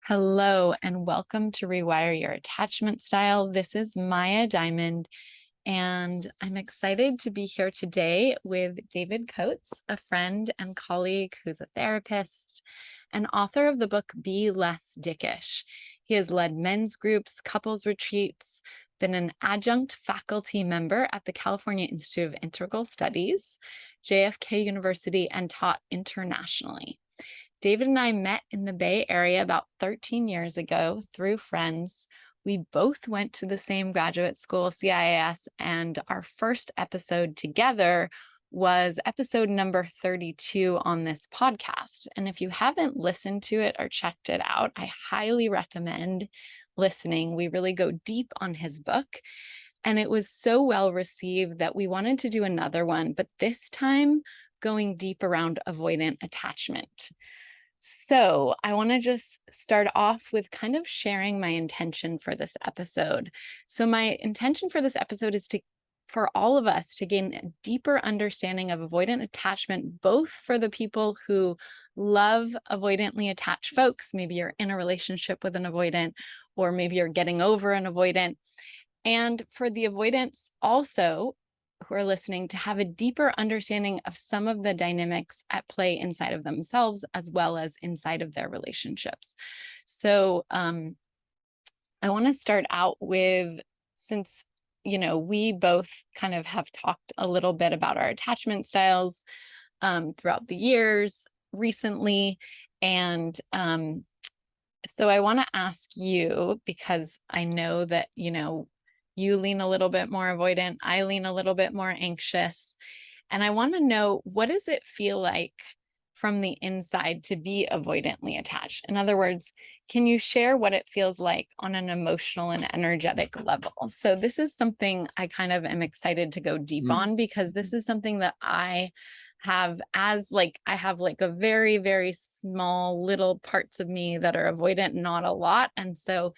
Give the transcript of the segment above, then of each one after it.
Hello, and welcome to Rewire Your Attachment Style. This is Maya Diamond, and I'm excited to be here today with David Coates, a friend and colleague who's a therapist and author of the book Be Less Dickish. He has led men's groups, couples retreats, been an adjunct faculty member at the California Institute of Integral Studies, JFK University, and taught internationally. David and I met in the Bay Area about 13 years ago through friends. We both went to the same graduate school, CIIS, and our first episode together was episode number 32 on this podcast. And if you haven't listened to it or checked it out, I highly recommend listening. We really go deep on his book, and it was so well received that we wanted to do another one, but this time going deep around avoidant attachment. So I want to just start off with kind of sharing my intention for this episode. So my intention for this episode is for all of us to gain a deeper understanding of avoidant attachment, both for the people who love avoidantly attached folks. Maybe you're in a relationship with an avoidant, or maybe you're getting over an avoidant. And for the avoidants also who are listening, to have a deeper understanding of some of the dynamics at play inside of themselves as well as inside of their relationships. So I want to start out with, since we both kind of have talked a little bit about our attachment styles throughout the years recently, and so I want to ask you, because I know that you lean a little bit more avoidant, I lean a little bit more anxious. And I want to know, what does it feel like from the inside to be avoidantly attached? In other words, can you share what it feels like on an emotional and energetic level? So this is something I kind of am excited to go deep on, because this is something that I have I have like a very, very small little parts of me that are avoidant, not a lot. And so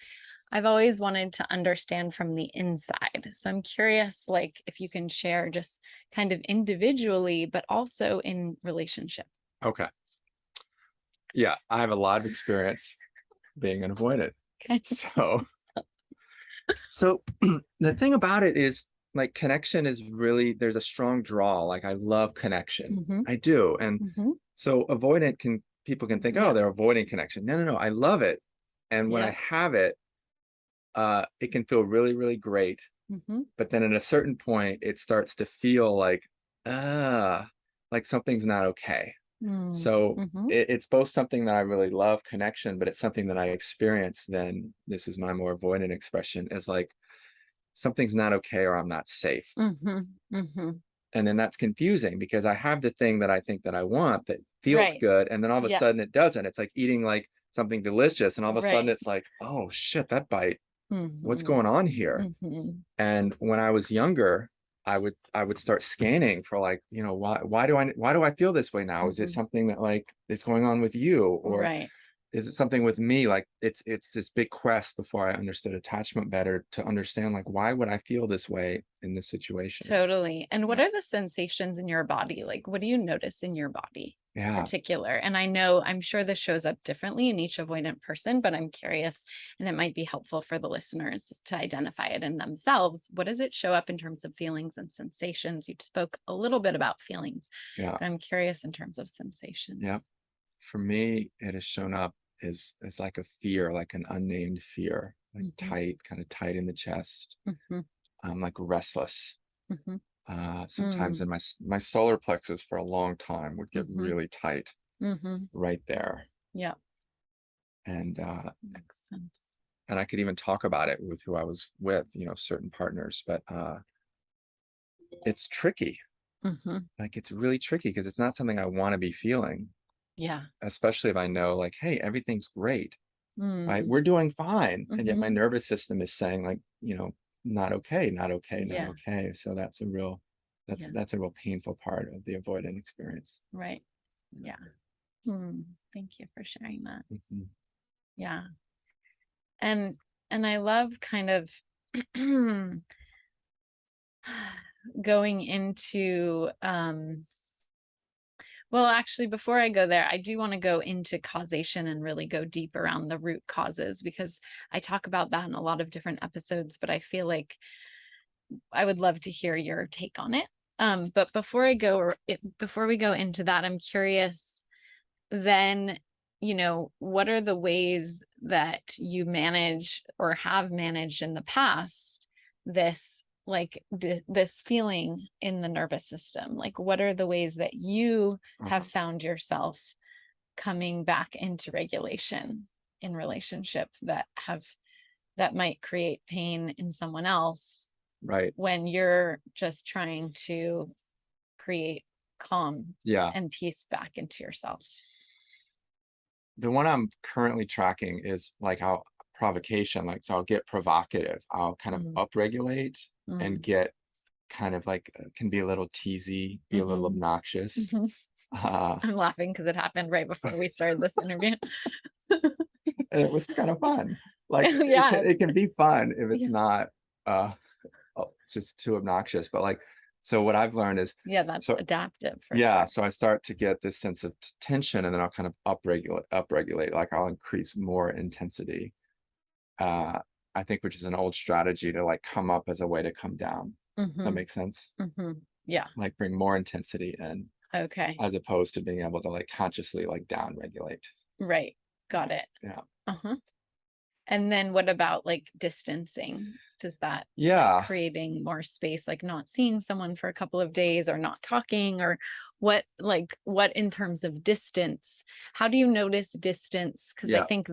I've always wanted to understand from the inside. So I'm curious, if you can share just kind of individually, but also in relationship. Okay. Yeah, I have a lot of experience being an avoidant. Okay. So the thing about it is, connection is really, there's a strong draw. I love connection. I do. And so people can think, oh, they're avoiding connection. No. I love it. And when I have it, it can feel really, really great. But then at a certain point, it starts to feel like something's not okay. So it's both something that I really love, connection, but it's something that I experience. Then this is my more avoidant expression, is like something's not okay, or I'm not safe. And then that's confusing, because I have the thing that I think that I want that feels good, and then all of a sudden it doesn't. It's like eating something delicious, and all of a sudden it's like, oh shit, that bite. What's going on here? And when I was younger, I would start scanning for why do I feel this way now? Is it something that is going on with you, or is it something with me? It's this big quest before I understood attachment better, to understand why would I feel this way in this situation? Totally. And what are the sensations in your body? What do you notice in your body in particular? And I'm sure this shows up differently in each avoidant person, but I'm curious, and it might be helpful for the listeners to identify it in themselves. What does it show up in terms of feelings and sensations? You spoke a little bit about feelings, but I'm curious in terms of sensations. Yeah. For me, it has shown up as like a fear, like an unnamed fear, tight, kind of tight in the chest. Like restless. Sometimes in my solar plexus for a long time would get really tight right there. Yeah. And makes sense. And I could even talk about it with who I was with, certain partners, but it's tricky. It's really tricky, because it's not something I want to be feeling. Yeah. Especially if I know hey, everything's great. Right? We're doing fine. And yet my nervous system is saying not okay, not okay, not okay. So that's a real painful part of the avoidant experience. Right. Yeah. Thank you for sharing that. Yeah. And I love kind of going into Well, actually, before I go there, I do want to go into causation and really go deep around the root causes, because I talk about that in a lot of different episodes, but I feel like I would love to hear your take on it. But before we go into that, I'm curious then, what are the ways that you manage or have managed in the past this this feeling in the nervous system? Like, what are the ways that you have found yourself coming back into regulation in relationship that might create pain in someone else, Right. when you're just trying to create calm and peace back into yourself? The one I'm currently tracking is like how provocation, like, so I'll get provocative. I'll kind of upregulate and get kind of like, can be a little teasy, be a little obnoxious. I'm laughing because it happened right before we started this interview. And it was kind of fun. Like, Yeah. it can be fun if it's not just too obnoxious. But like, so what I've learned is, that's adaptive for yeah, sure. so I start to get this sense of tension, and then I'll kind of upregulate, like I'll increase more intensity. I think, which is an old strategy to like come up as a way to come down. Does that make sense? Yeah. Like bring more intensity in, Okay. as opposed to being able to like consciously like down regulate. Right. Got it. Yeah. And then what about like distancing? Does that creating more space, like not seeing someone for a couple of days or not talking, or what in terms of distance? How do you notice distance? Because I think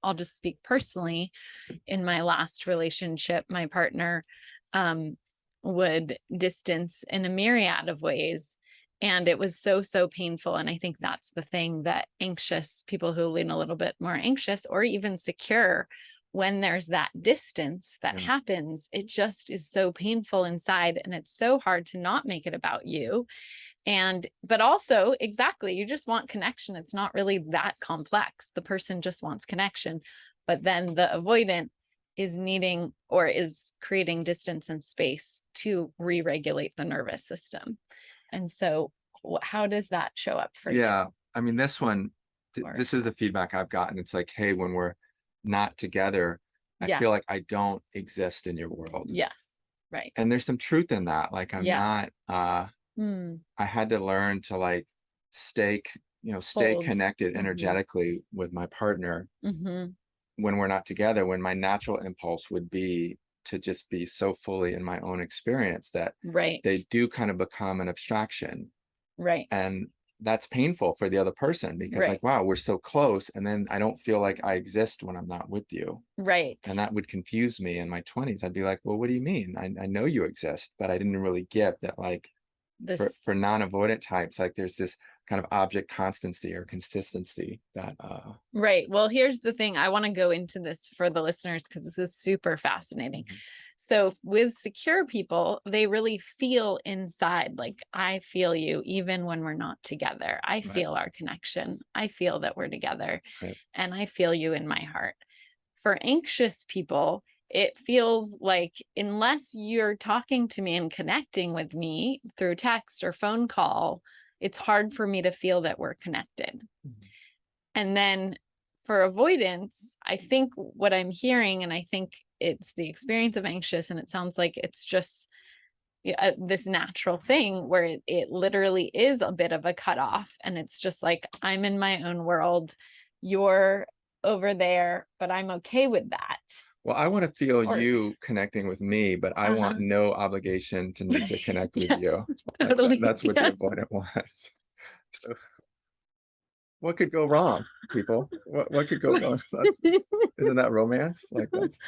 I'll just speak personally. In my last relationship, my partner would distance in a myriad of ways. And it was so painful. And I think that's the thing that anxious people who lean a little bit more anxious or even secure, when there's that distance that happens, it just is so painful inside. And it's so hard to not make it about you. But also, exactly, you just want connection. It's not really that complex. The person just wants connection. But then the avoidant is needing or is creating distance and space to re-regulate the nervous system. And so how does that show up for you? Yeah. I mean, this one, this is the feedback I've gotten. It's like, hey, when we're not together, I feel like I don't exist in your world. Yes. Right. And there's some truth in that. Like, I'm not, I had to learn to like stay connected energetically with my partner when we're not together, when my natural impulse would be to just be so fully in my own experience that they do kind of become an abstraction. Right. And that's painful for the other person, because like, wow, we're so close. And then I don't feel like I exist when I'm not with you. Right. And that would confuse me in my 20s. I'd be like, well, what do you mean? I know you exist, but I didn't really get that, like, for non-avoidant types, like there's this kind of object constancy or consistency that right. Well, here's the thing. I want to go into this for the listeners because this is super fascinating. So with secure people, they really feel inside, like, I feel you even when we're not together. I feel our connection. I feel that we're together, and I feel you in my heart. For anxious people, it feels like unless you're talking to me and connecting with me through text or phone call, it's hard for me to feel that we're connected. And then for avoidance, I think what I'm hearing, and I think it's the experience of anxious, and it sounds like it's just this natural thing where it literally is a bit of a cutoff. And it's just like, I'm in my own world, you're over there, but I'm okay with that. Well, I want to feel you connecting with me, but I want no obligation to need to connect with you. Totally. Like, that's what the avoidant wants. So what could go wrong, people? What could go wrong? Isn't that romance? Like, that's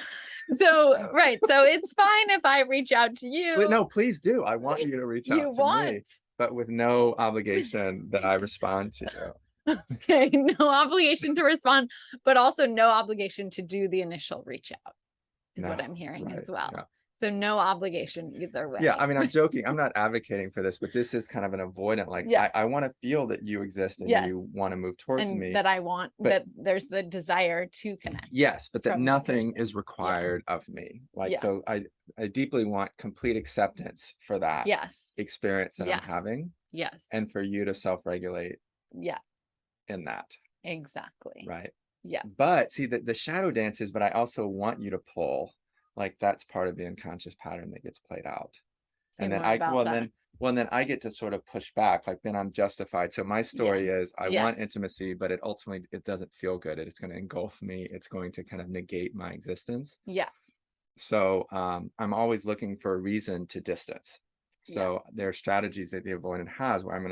so right. So it's fine if I reach out to you. No, please do. I want you to reach out to me, but with no obligation that I respond to you. Okay, no obligation to respond, but also no obligation to do the initial reach out is what I'm hearing as well. Yeah. So no obligation either way. Yeah, I mean, I'm joking. I'm not advocating for this, but this is kind of an avoidant. Like, I want to feel that you exist and you want to move towards me. That I want, that there's the desire to connect. Yes, but that nothing is required of me. Like, so I deeply want complete acceptance for that experience that I'm having. Yes. and for you to self-regulate Yeah, in that, exactly. right? Yeah. But see, the shadow dance is, but I also want you to pull, like that's part of the unconscious pattern that gets played out. Say And then more about that. then I get to sort of push back, like then I'm justified. So my story Yes. is I Yes. want intimacy, but it ultimately it doesn't feel good. It's going to engulf me. It's going to kind of negate my existence. Yeah. So I'm always looking for a reason to distance. Yeah. So there are strategies that the avoidant has where I'm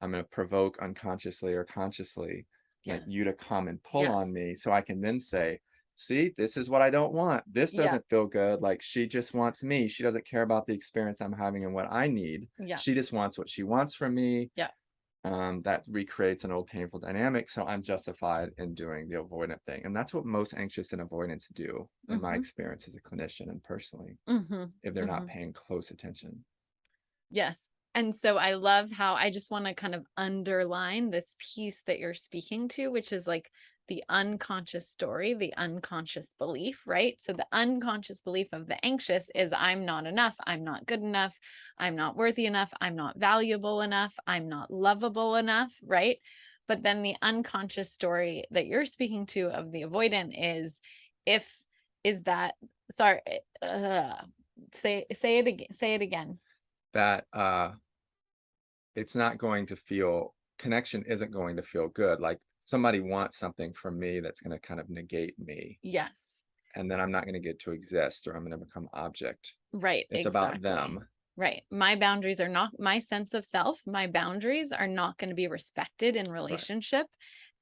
gonna provoke unconsciously or consciously, like Yes. you to come and pull Yes. on me, so I can then say, "See, this is what I don't want. This Yeah. doesn't feel good. Like she just wants me. She doesn't care about the experience I'm having and what I need. Yeah. She just wants what she wants from me." Yeah. That recreates an old painful dynamic. So I'm justified in doing the avoidant thing. And that's what most anxious and avoidants do, in my Mm-hmm. experience as a clinician and personally, Mm-hmm. if they're not Mm-hmm. paying close attention. Yes. And so I love how I just want to kind of underline this piece that you're speaking to, which is like the unconscious story, the unconscious belief, right? So the unconscious belief of the anxious is I'm not enough, I'm not good enough, I'm not worthy enough, I'm not valuable enough, I'm not lovable enough, right? But then the unconscious story that you're speaking to of the avoidant if is that sorry, say it again. That it's not going to feel connection isn't going to feel good. Like somebody wants something from me that's going to kind of negate me. Yes. And then I'm not going to get to exist or I'm going to become object. Right, It's about exactly. them. Right. My boundaries are not my sense of self. My boundaries are not going to be respected in Right. relationship.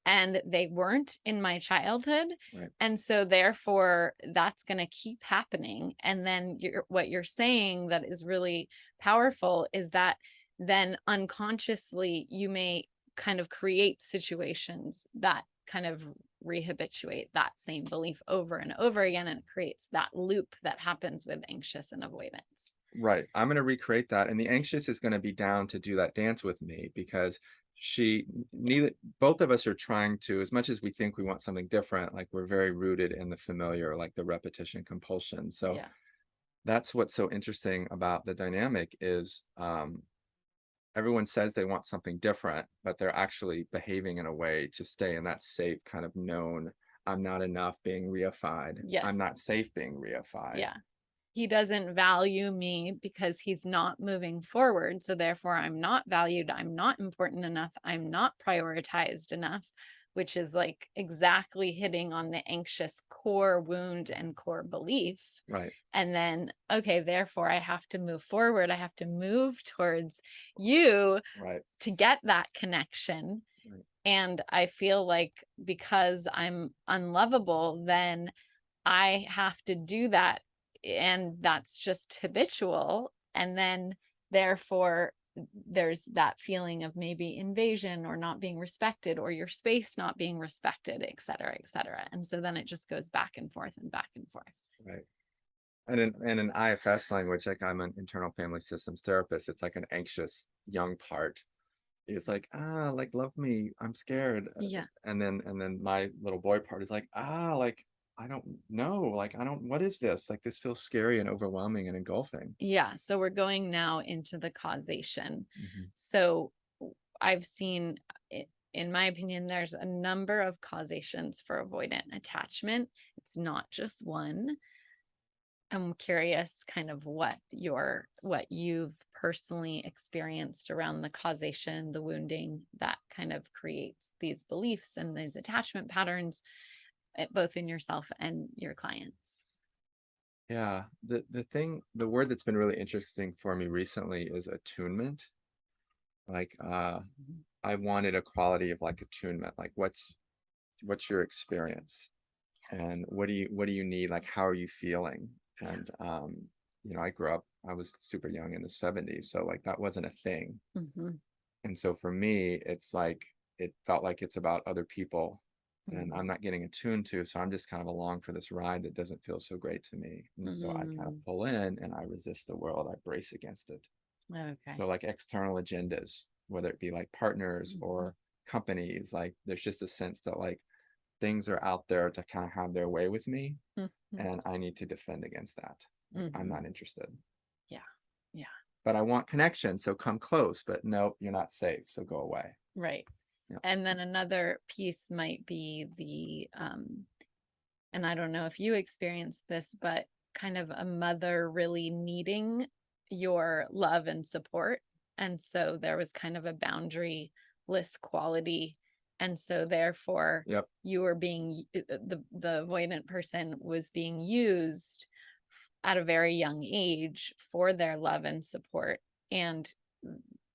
And they weren't in my childhood. Right. And so therefore that's going to keep happening. And then what you're saying that is really powerful is that then unconsciously you may kind of create situations that kind of rehabituate that same belief over and over again, and it creates that loop that happens with anxious and avoidance. Right. I'm going to recreate that. And the anxious is going to be down to do that dance with me because neither, both of us are trying to, as much as we think we want something different, like we're very rooted in the familiar, like the repetition compulsion. So Yeah. that's what's so interesting about the dynamic is everyone says they want something different, but they're actually behaving in a way to stay in that safe kind of known, I'm not enough being reified. Yes. I'm not safe being reified. Yeah. He doesn't value me because he's not moving forward. So therefore, I'm not valued. I'm not important enough. I'm not prioritized enough, which is like exactly hitting on the anxious core wound and core belief. Right. And then, okay, therefore, I have to move forward. I have to move towards you Right. to get that connection. Right. And I feel like because I'm unlovable, then I have to do that, and that's just habitual. And then therefore there's that feeling of maybe invasion or not being respected or your space not being respected, et cetera, et cetera. And so then it just goes back and forth and back and forth. Right. And in IFS language, like I'm an internal family systems therapist, it's like an anxious young part. It's like, like love me, I'm scared. Yeah. And then my little boy part is like, like I don't know, like I don't, what is this? Like this feels scary and overwhelming and engulfing. Yeah. So we're going now into the causation. Mm-hmm. So I've seen, in my opinion, there's a number of causations for avoidant attachment. It's not just one. I'm curious kind of what you've personally experienced around the causation, the wounding that kind of creates these beliefs and these attachment patterns, both in yourself and your clients. Yeah, the word that's been really interesting for me recently is attunement. Like I wanted a quality of like attunement, like what's your experience and what do you need, like how are you feeling? And I grew up, I was super young in the 70s, so like that wasn't a thing. Mm-hmm. And so for me it's like it felt like it's about other people and Mm-hmm. I'm not getting attuned to, so I'm just kind of along for this ride that doesn't feel so great to me. And so I kind of pull in and I resist the world, I brace against it. Okay. So like external agendas, whether it be like partners or companies, like there's just a sense that like things are out there to kind of have their way with me, Mm-hmm. and I need to defend against that. Like, I'm not interested. Yeah. Yeah. but I want connection, so come close, but nope, you're not safe, so go away. Right. Yeah. And then another piece might be and I don't know if you experienced this, but kind of a mother really needing your love and support. And so there was kind of a boundaryless quality. And so therefore Yep. you were being the avoidant person was being used at a very young age for their love and support. And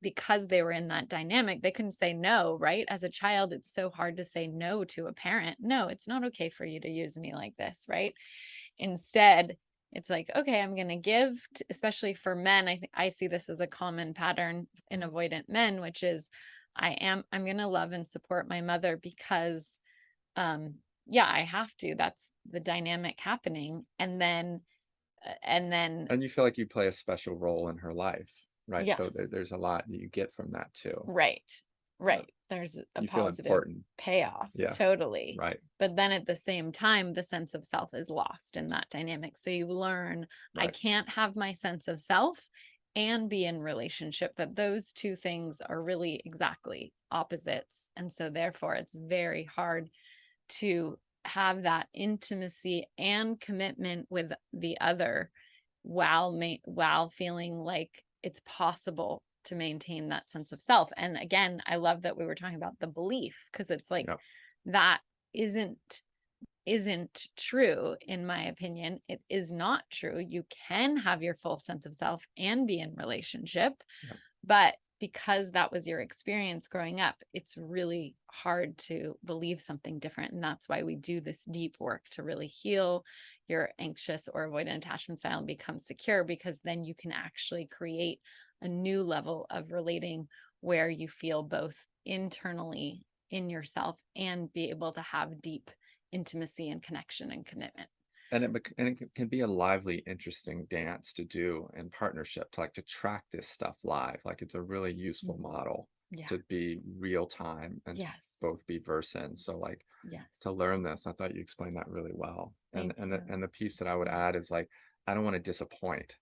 because they were in that dynamic, they couldn't say no, right? As a child, it's so hard to say no to a parent. No, it's not okay for you to use me like this, right? Instead, it's like, okay, I'm going to give, especially for men. I see this as a common pattern in avoidant men, which is I'm going to love and support my mother because, yeah, I have to. That's the dynamic happening. And And you feel like you play a special role in her life, right? yes, So there's a lot that you get from that too. right. Yeah. Right. There's a You feel positive important. payoff. Yeah. Totally. Right. But then at the same time, the sense of self is lost in that dynamic. So you learn I Right. can't have my sense of self and be in relationship, that those two things are really exactly opposites. And so therefore it's very hard to have that intimacy and commitment with the other while feeling like it's possible to maintain that sense of self. And again, I love that we were talking about the belief, because it's like Yep. that isn't true. In my opinion, it is not true. You can have your full sense of self and be in relationship. Yep. But because that was your experience growing up, it's really hard to believe something different. And that's why we do this deep work to really heal your anxious or avoidant attachment style and become secure, because then you can actually create a new level of relating where you feel both internally in yourself and be able to have deep intimacy and connection and commitment. And it can be a lively, interesting dance to do in partnership, to like to track this stuff live. Like it's a really useful model Yeah. to be real time and to Yes. both be verse in. So like Yes. to learn this, I thought you explained that really well. Thank And you. the piece that I would add is like, I don't want to disappoint.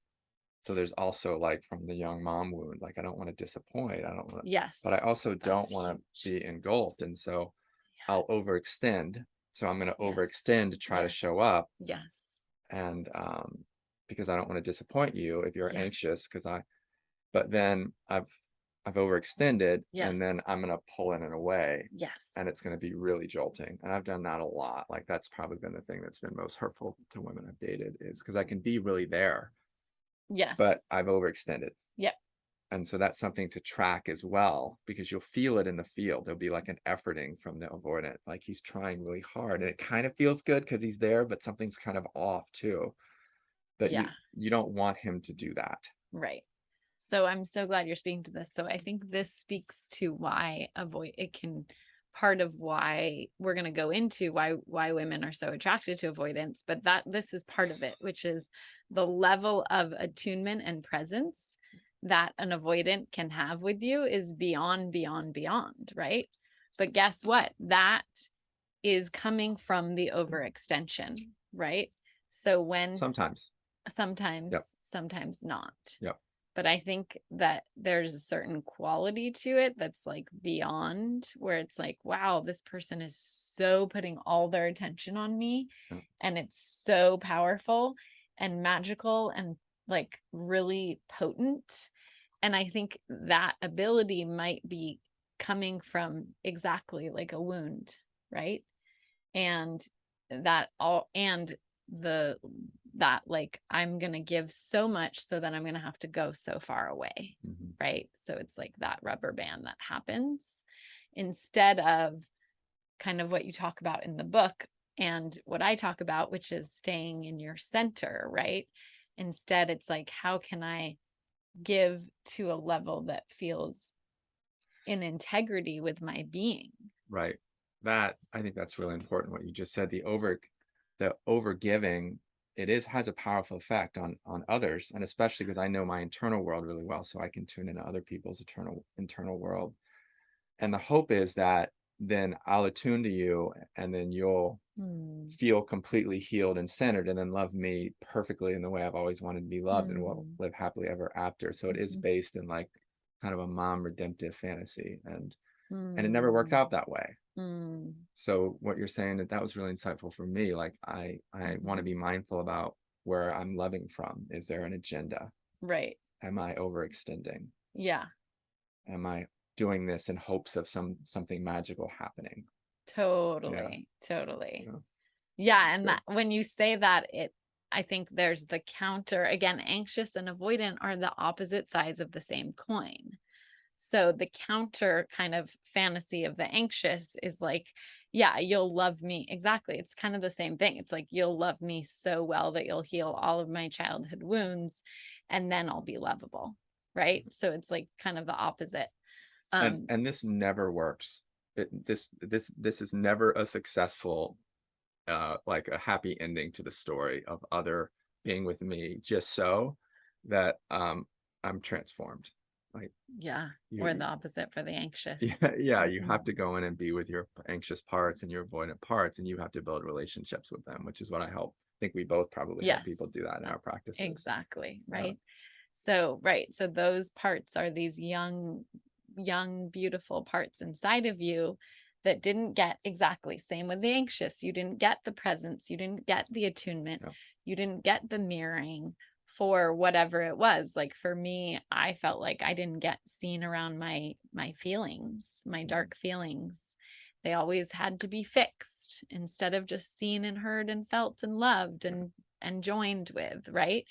So there's also like from the young mom wound, like I don't want to disappoint. I don't want to, Yes. but I also don't That's want to huge. be engulfed. And so Yeah. I'll overextend. So I'm going to Yes. overextend to try to Yes. show up. Yes. And because I don't want to disappoint you if you're Yes. anxious, but then I've overextended, Yes. and then I'm going to pull in and away, Yes. and it's going to be really jolting. And I've done that a lot. Like that's probably been the thing that's been most hurtful to women I've dated, is because I can be really there, Yes. but I've overextended. Yep. And so that's something to track as well, because you'll feel it in the field. There'll be like an efforting from the avoidant, like he's trying really hard, and it kind of feels good because he's there, but something's kind of off too. But Yeah. you don't want him to do that. Right. So I'm so glad you're speaking to this. So I think this speaks to why part of why we're going to go into why women are so attracted to avoidance, but this is part of it, which is the level of attunement and presence that an avoidant can have with you is beyond, right? But guess what? That is coming from the overextension, right? So Sometimes. Yep. sometimes not. Yep. But I think that there's a certain quality to it that's like beyond, where it's like, wow, this person is so putting all their attention on me, Yep. and it's so powerful and magical and like really potent. And I think that ability might be coming from exactly like a wound, right? And that like I'm going to give so much so that I'm going to have to go so far away. Mm-hmm. Right? So it's like that rubber band that happens, instead of kind of what you talk about in the book and what I talk about, which is staying in your center, right? Instead, it's like, how can I give to a level that feels in integrity with my being? Right. I think that's really important what you just said. The over giving, has a powerful effect on others, and especially because I know my internal world really well, so I can tune into other people's internal world. And the hope is that then I'll attune to you, and then you'll feel completely healed and centered, and then love me perfectly in the way I've always wanted to be loved, and we'll live happily ever after. So it is based in like kind of a mom redemptive fantasy, and it never works out that way. So what you're saying, that was really insightful for me. Like I want to be mindful about where I'm loving from. Is there an agenda? Right. Am I overextending? Yeah. Am I doing this in hopes of something magical happening? Totally. Totally. Yeah. Yeah. And that, when you say that, I think there's the counter. Again, anxious and avoidant are the opposite sides of the same coin. So the counter kind of fantasy of the anxious is like, yeah, you'll love me. Exactly. It's kind of the same thing. It's like, you'll love me so well that you'll heal all of my childhood wounds, and then I'll be lovable. Right. So it's like kind of the opposite. And this never works. This is never a successful, like a happy ending to the story of other being with me, just so that I'm transformed. Like, yeah, or the opposite for the anxious. Yeah, you have to go in and be with your anxious parts and your avoidant parts, and you have to build relationships with them, which is what I think we both probably help people do that in our practices. Exactly. Right. So, right. So those parts are these young, beautiful parts inside of you that didn't get exactly same with the anxious. You didn't get the presence. You didn't get the attunement. You didn't get the mirroring for whatever it was. Like for me, I felt like I didn't get seen around my feelings, my dark feelings. They always had to be fixed instead of just seen and heard and felt and loved and joined with, right?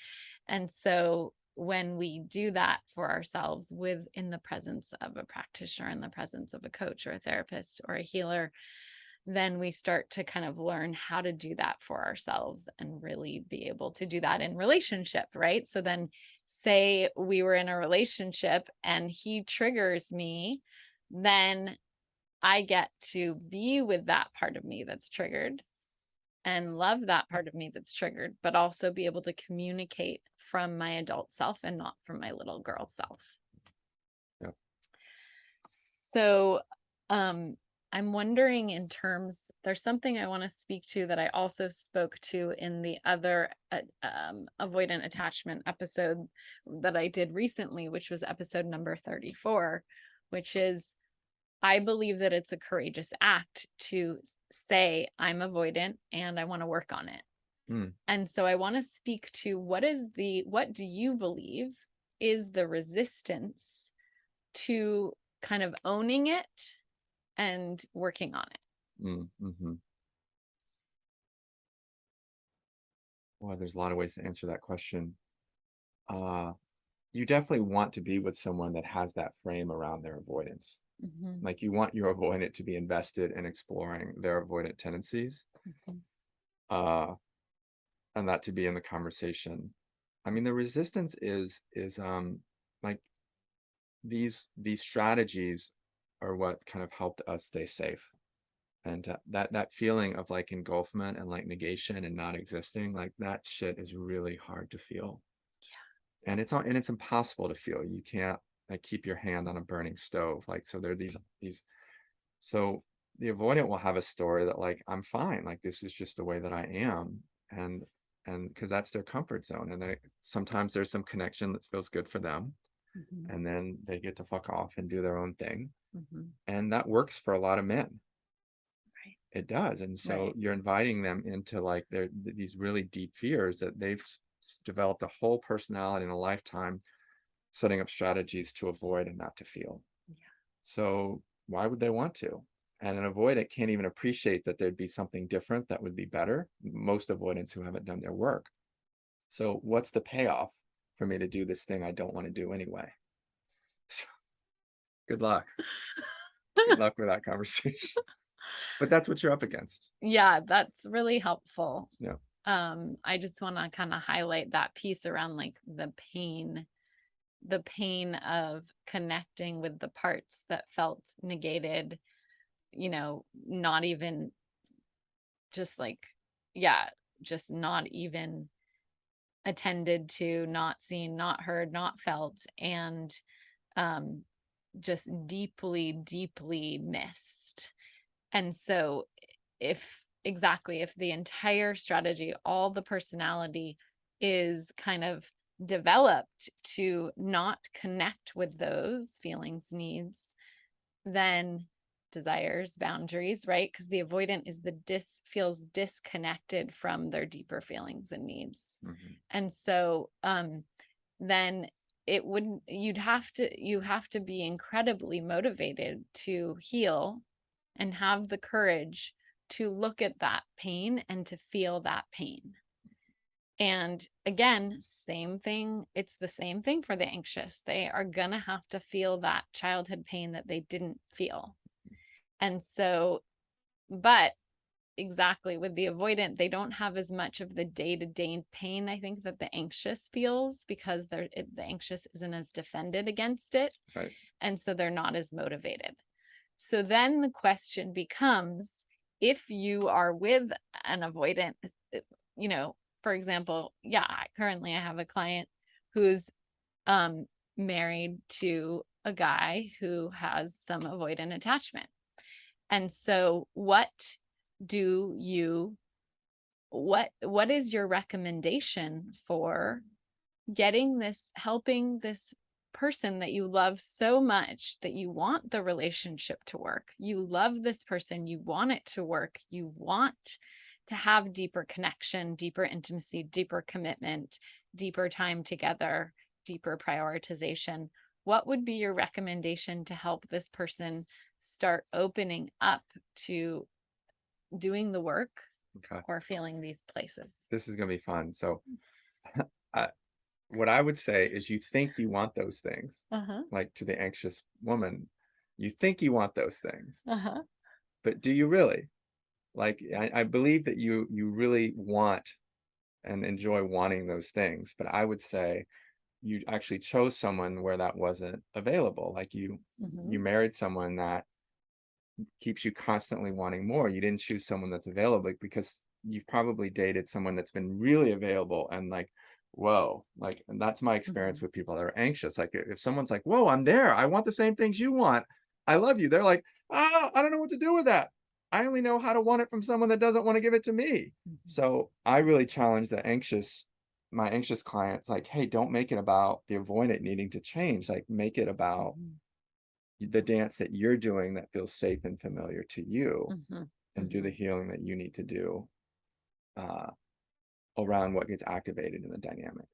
And so when we do that for ourselves in the presence of a practitioner, in the presence of a coach or a therapist or a healer, then we start to kind of learn how to do that for ourselves and really be able to do that in relationship, right? So then say we were in a relationship and he triggers me, then I get to be with that part of me that's triggered and love that part of me that's triggered, but also be able to communicate from my adult self and not from my little girl self. Yeah. So, I'm wondering there's something I want to speak to that I also spoke to in the other avoidant attachment episode that I did recently, which was episode number 34, which is, I believe that it's a courageous act to say I'm avoidant and I want to work on it. And so I want to speak to what do you believe is the resistance to kind of owning it and working on it? Well, there's a lot of ways to answer that question. You definitely want to be with someone that has that frame around their avoidance. Like you want your avoidant to be invested in exploring their avoidant tendencies, and that to be in the conversation. I mean, the resistance is like these strategies are what kind of helped us stay safe. And that feeling of like engulfment and like negation and not existing, like that shit is really hard to feel. Yeah. And it's impossible to feel. You can't like keep your hand on a burning stove. Like, so there are these, so the avoidant will have a story that like, I'm fine. Like, this is just the way that I am. And because that's their comfort zone. And then sometimes there's some connection that feels good for them. And then they get to fuck off and do their own thing. And that works for a lot of men. It does. And so you're inviting them into like these really deep fears that they've developed a whole personality in a lifetime, setting up strategies to avoid and not to feel. So why would they want to? And an avoidant can't even appreciate that there'd be something different that would be better. Most avoidants who haven't done their work. So what's the payoff for me to do this thing I don't want to do anyway? So, good luck. Good luck with that conversation. But that's what you're up against. Yeah, that's really helpful. Yeah. I just want to kind of highlight that piece around like the pain of connecting with the parts that felt negated, not even just like, just not even attended to, not seen, not heard, not felt, and just deeply, deeply missed. And so if the entire strategy, all the personality is kind of developed to not connect with those feelings, needs, then desires, boundaries, right? Because the avoidant is feels disconnected from their deeper feelings and needs. And so then you have to be incredibly motivated to heal and have the courage to look at that pain and to feel that pain. And again, same thing. It's the same thing for the anxious. They are going to have to feel that childhood pain that they didn't feel. And so, but exactly with the avoidant, they don't have as much of the day-to-day pain, I think, that the anxious feels, because the anxious isn't as defended against it. Right. And so they're not as motivated. So then the question becomes, if you are with an avoidant, for example, currently I have a client who's married to a guy who has some avoidant attachment. And so what is your recommendation for helping this person that you love so much, that you want the relationship to work? You love this person, you want it to work, you want to have deeper connection, deeper intimacy, deeper commitment, deeper time together, deeper prioritization. What would be your recommendation to help this person start opening up to doing the work or feeling these places? This is going to be fun. So what I would say is, you think you want those things, like to the anxious woman, you think you want those things, but do you really? Like, I believe that you really want and enjoy wanting those things, but I would say you actually chose someone where that wasn't available. Like you married someone that keeps you constantly wanting more. You didn't choose someone that's available, because you've probably dated someone that's been really available and like, whoa, like, and that's my experience with people that are anxious. Like if someone's like, whoa, I'm there, I want the same things you want, I love you, they're like, oh, I don't know what to do with that. I only know how to want it from someone that doesn't want to give it to me. So I really challenge my anxious clients, like, hey, don't make it about the avoidant needing to change. Like, make it about the dance that you're doing that feels safe and familiar to you, and do the healing that you need to do around what gets activated in the dynamic.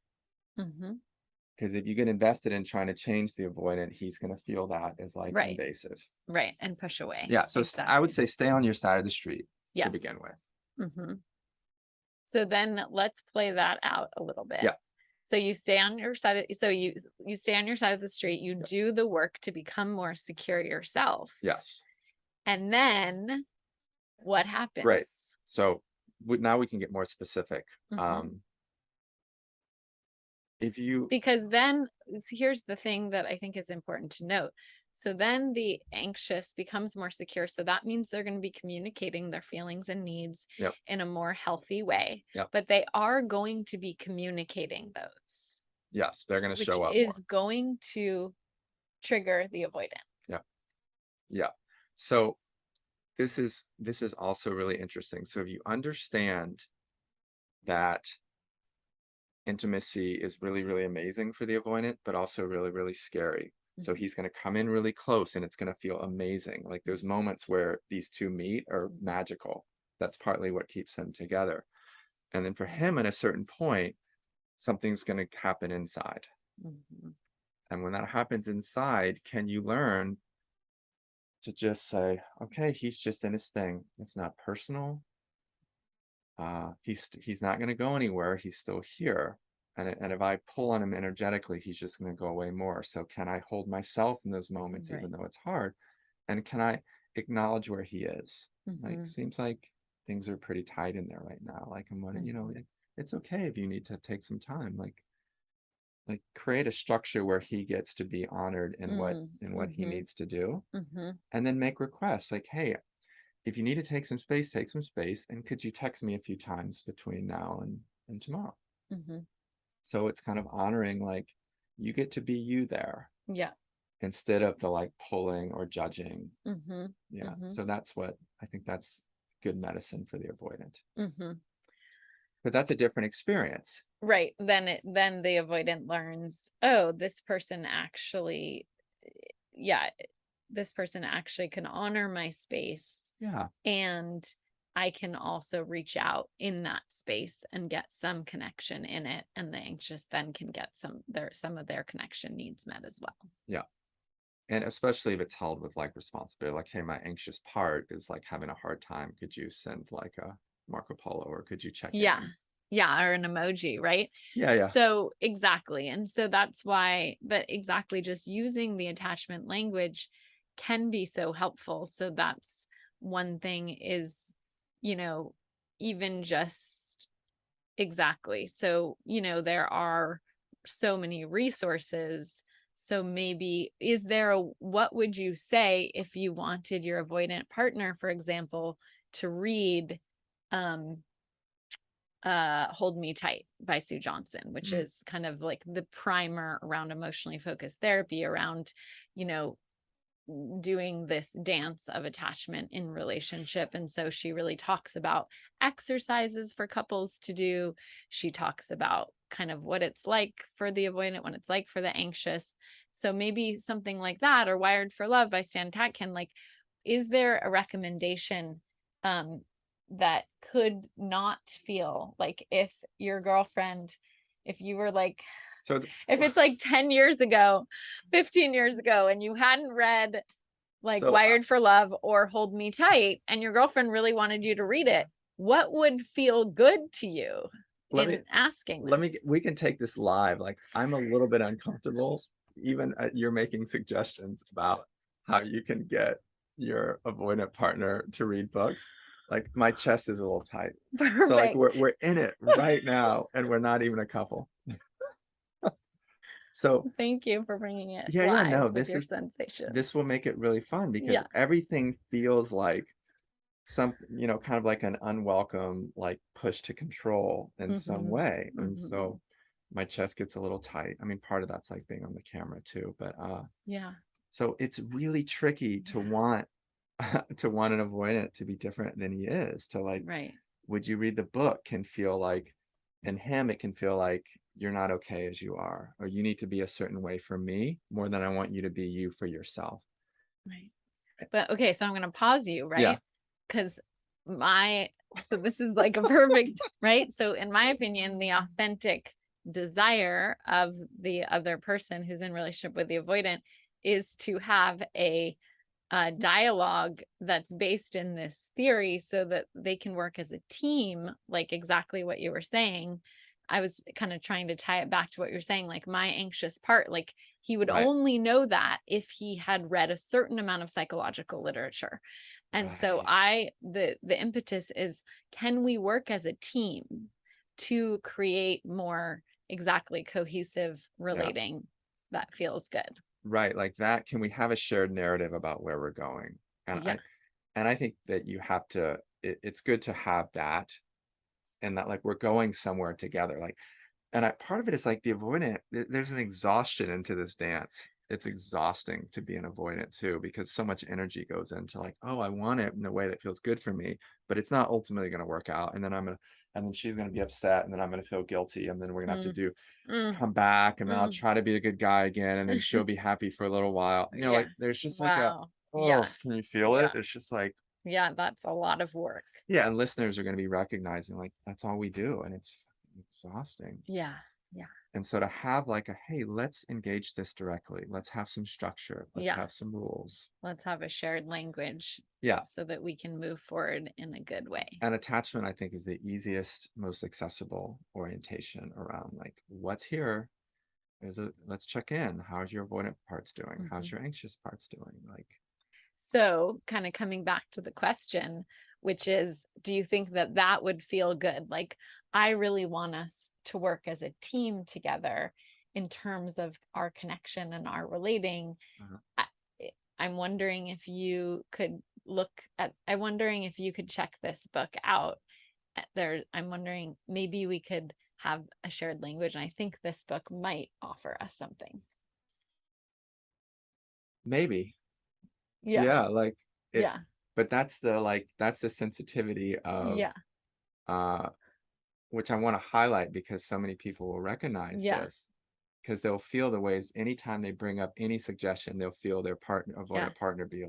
Because if you get invested in trying to change the avoidant, he's going to feel that as like invasive. Right. And push away. Yeah. So I would say stay on your side of the street to begin with. So then let's play that out a little bit. Yeah. So you stay on your side. You stay on your side of the street. You do the work to become more secure yourself. Yes. And then what happens? Great. So now we can get more specific. Because then here's the thing that I think is important to note. So then the anxious becomes more secure. So that means they're going to be communicating their feelings and needs in a more healthy way. But they are going to be communicating those. Yes, they're going to show up. Which is going to trigger the avoidant. Yeah. Yeah. So this is also really interesting. So if you understand that intimacy is really, really amazing for the avoidant, but also really, really scary. So he's going to come in really close and it's going to feel amazing. Like there's moments where these two meet are magical. That's partly what keeps them together. And then for him, at a certain point, something's going to happen inside. And when that happens inside, can you learn to just say, okay, he's just in his thing. It's not personal. He's not going to go anywhere. He's still here. And if I pull on him energetically, he's just going to go away more. So can I hold myself in those moments, even though it's hard? And can I acknowledge where he is? Like, seems like things are pretty tight in there right now. Like I'm wondering, it's okay if you need to take some time. Like create a structure where he gets to be honored in what he needs to do. And then make requests like, hey, if you need to take some space, take some space. And could you text me a few times between now and tomorrow? So it's kind of honoring, like, you get to be you there. Yeah. instead of the like pulling or judging. Mm-hmm. Yeah. Mm-hmm. So that's what I think that's good medicine for the avoidant. Mm-hmm. Because that's a different experience. Right. Then the avoidant learns, oh, this person actually, yeah, this person actually can honor my space. Yeah. And I can also reach out in that space and get some connection in it. And the anxious then can get some of their connection needs met as well. Yeah. And especially if it's held with like responsibility, like, hey, my anxious part is like having a hard time. Could you send like a Marco Polo, or could you check Yeah. in? Yeah. Or an emoji, right? Yeah. Yeah. So exactly. And so that's why, but exactly, just using the attachment language can be so helpful. So that's one thing is, you know, even just exactly. So, there are so many resources. So maybe, what would you say if you wanted your avoidant partner, for example, to read um Hold Me Tight by Sue Johnson, which Mm. is kind of like the primer around emotionally focused therapy, around, you know, doing this dance of attachment in relationship. And so she really talks about exercises for couples to do. She talks about kind of what it's like for the avoidant, what it's like for the anxious. So maybe something like that, or Wired for Love by Stan Tatkin. Like, is there a recommendation um, that could not feel like, if your girlfriend, if you were like, So if it's like 10 years ago, 15 years ago, and you hadn't read like so Wired for Love or Hold Me Tight, and your girlfriend really wanted you to read it, what would feel good to you let me in asking let this? me we can take this live. Like, I'm a little bit uncomfortable even you're making suggestions about how you can get your avoidant partner to read books. Like, my chest is a little tight. So like we're Perfect. we're in it right now, and we're not even a couple. So Thank you for bringing it yeah, yeah, live no, with your sensations. this will make it really fun because Yeah. everything feels like some, kind of like an unwelcome like push to control in some Mm-hmm. way. And Mm-hmm. so my chest gets a little tight. I mean, part of that's like being on the camera too, but Yeah. so it's really tricky to Yeah. want to want an avoidant to be different than he is. To like, Right. would you read the book can feel like, in him it can feel like you're not okay as you are, or you need to be a certain way for me more than I want you to be you for yourself. Right. But okay, so I'm going to pause you, Yeah. right? Because so this is like a perfect, right? So, in my opinion, the authentic desire of the other person who's in relationship with the avoidant is to have a dialogue that's based in this theory, so that they can work as a team, like exactly what you were saying. I was kind of trying to tie it back to what you're saying, like my anxious part, like he would Right. only know that if he had read a certain amount of psychological literature. And so Right. the impetus is, can we work as a team to create more exactly cohesive Yeah. relating that feels good? Right, like that. Can we have a shared narrative about where we're going? And Yeah. I think that you have to, it's good to have that, and that like we're going somewhere together. Like, and part of it is like the avoidant, there's an exhaustion into this dance. It's exhausting to be an avoidant too, because so much energy goes into like, oh, I want it in the way that feels good for me, but it's not ultimately going to work out. And then she's going to be upset, and then I'm going to feel guilty, and then we're going to have Mm, to mm, come back, and then I'll mm. try to be a good guy again, and then she'll be happy for a little while. Yeah. Like there's just like Wow. oh, Yeah. can you feel it? Yeah. It's just like, Yeah. That's a lot of work. yeah, and listeners are going to be recognizing like that's all we do, and it's exhausting. Yeah. Yeah. And so to have like a, hey, let's engage this directly. Let's have some structure. Let's Yeah. have some rules. Let's have a shared language Yeah. so that we can move forward in a good way. And attachment, I think, is the easiest, most accessible orientation around like what's here. Let's check in. How's your avoidant parts doing? Mm-hmm. How's your anxious parts doing? Like, So, kind of coming back to the question, which is, do you think that that would feel good? Like, I really want us to work as a team together in terms of our connection and our relating. uh, I, I'm wondering if you could I'm wondering if you could check this book out. I'm wondering, maybe we could have a shared language. And I think this book might offer us something. maybe. Yeah. Yeah, like it, Yeah. but that's the sensitivity of Yeah. uh which I want to highlight because so many people will recognize Yeah. this because they'll feel the ways anytime they bring up any suggestion, they'll feel their partner, avoidant Yes. partner, be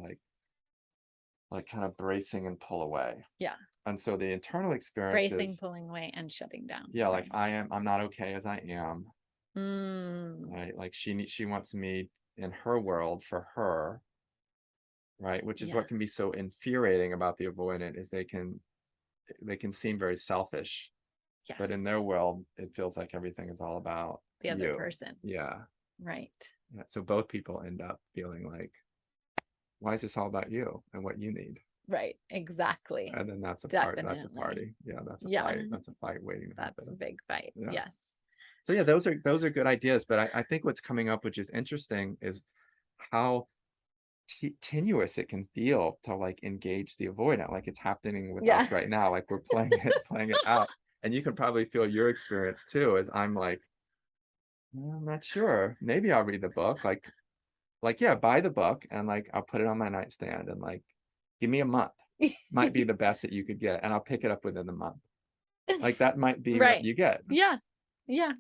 like kind of bracing and pull away. Yeah. And so the internal experience Bracing, is, pulling away, and shutting down. yeah, like Right. I'm not okay as I am, Mm. right? Like she wants me in her world for her, right? Which is Yeah. what can be so infuriating about the avoidant is they can seem very selfish, but in Yes. their world, it feels like everything is all about The other you. person. Yeah. Right. Yeah. So both people end up feeling like, why is this all about you and what you need? Right. Exactly. And then that's a Definitely. party. Yeah, that's a Yeah. fight. That's a fight waiting to That's a happen. big fight. Yeah. Yes. So yeah, those are good ideas. But I think what's coming up, which is interesting, is how tenuous it can feel to like engage the avoidant, like it's happening with Yeah. us right now. Like we're playing it out. And you can probably feel your experience too, as I'm like, "Well, I'm not sure. Maybe I'll read the book. Like, yeah, buy the book and like I'll put it on my nightstand and like give me a month. Might be the best that you could get, and I'll pick it up within the month. Like that might be what Right. you get. Yeah. Yeah.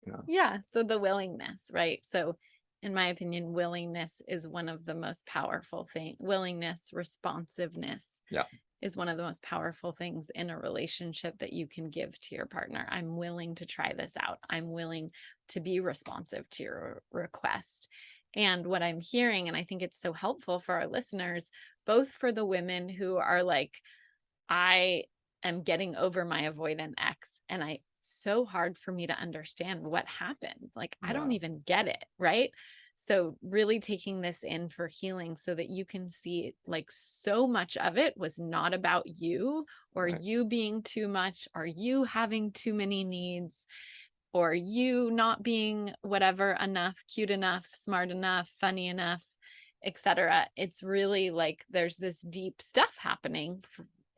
Yeah. Yeah. So the willingness, right? So in my opinion, willingness is one of the most powerful things. Willingness, responsiveness Yeah. is one of the most powerful things in a relationship that you can give to your partner. I'm willing to try this out. I'm willing to be responsive to your request. And what I'm hearing, and I think it's so helpful for our listeners, both for the women who are like, I am getting over my avoidant ex, and so hard for me to understand what happened. Like, I don't Yeah. even get it. Right. So really taking this in for healing so that you can see like so much of it was not about you or Right. you being too much or you having too many needs or you not being whatever enough, cute enough, smart enough, funny enough, etc. It's really like there's this deep stuff happening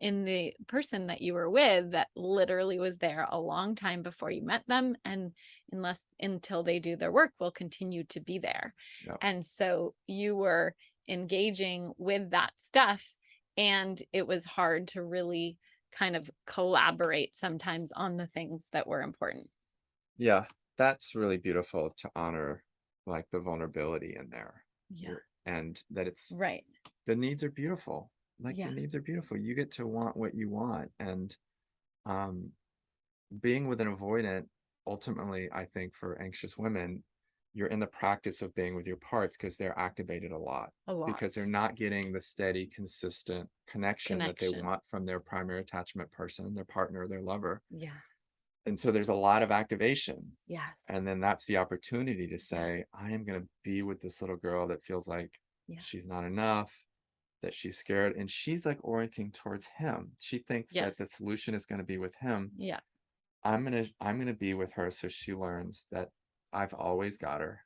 in the person that you were with that literally was there a long time before you met them, and until they do their work will continue to be there. Yeah. And so you were engaging with that stuff, and it was hard to really kind of collaborate sometimes on the things that were important. Yeah. That's really beautiful to honor like the vulnerability in there. Yeah. And that it's Right. the needs are beautiful. Like the Yeah. needs are beautiful. You get to want what you want. And um being with an avoidant, ultimately, I think for anxious women, you're in the practice of being with your parts because they're activated a lot A lot. because they're not getting the steady, consistent connection that they Connection. want from their primary attachment person, their partner, their lover. Yeah. And so there's a lot of activation. Yes. And then that's the opportunity to say, I am going to be with this little girl that feels like Yeah. she's not enough, that she's scared, and she's like orienting towards him. She thinks that the Yes. solution is going to be with him. Yeah. I'm gonna be with her so she learns that I've always got her.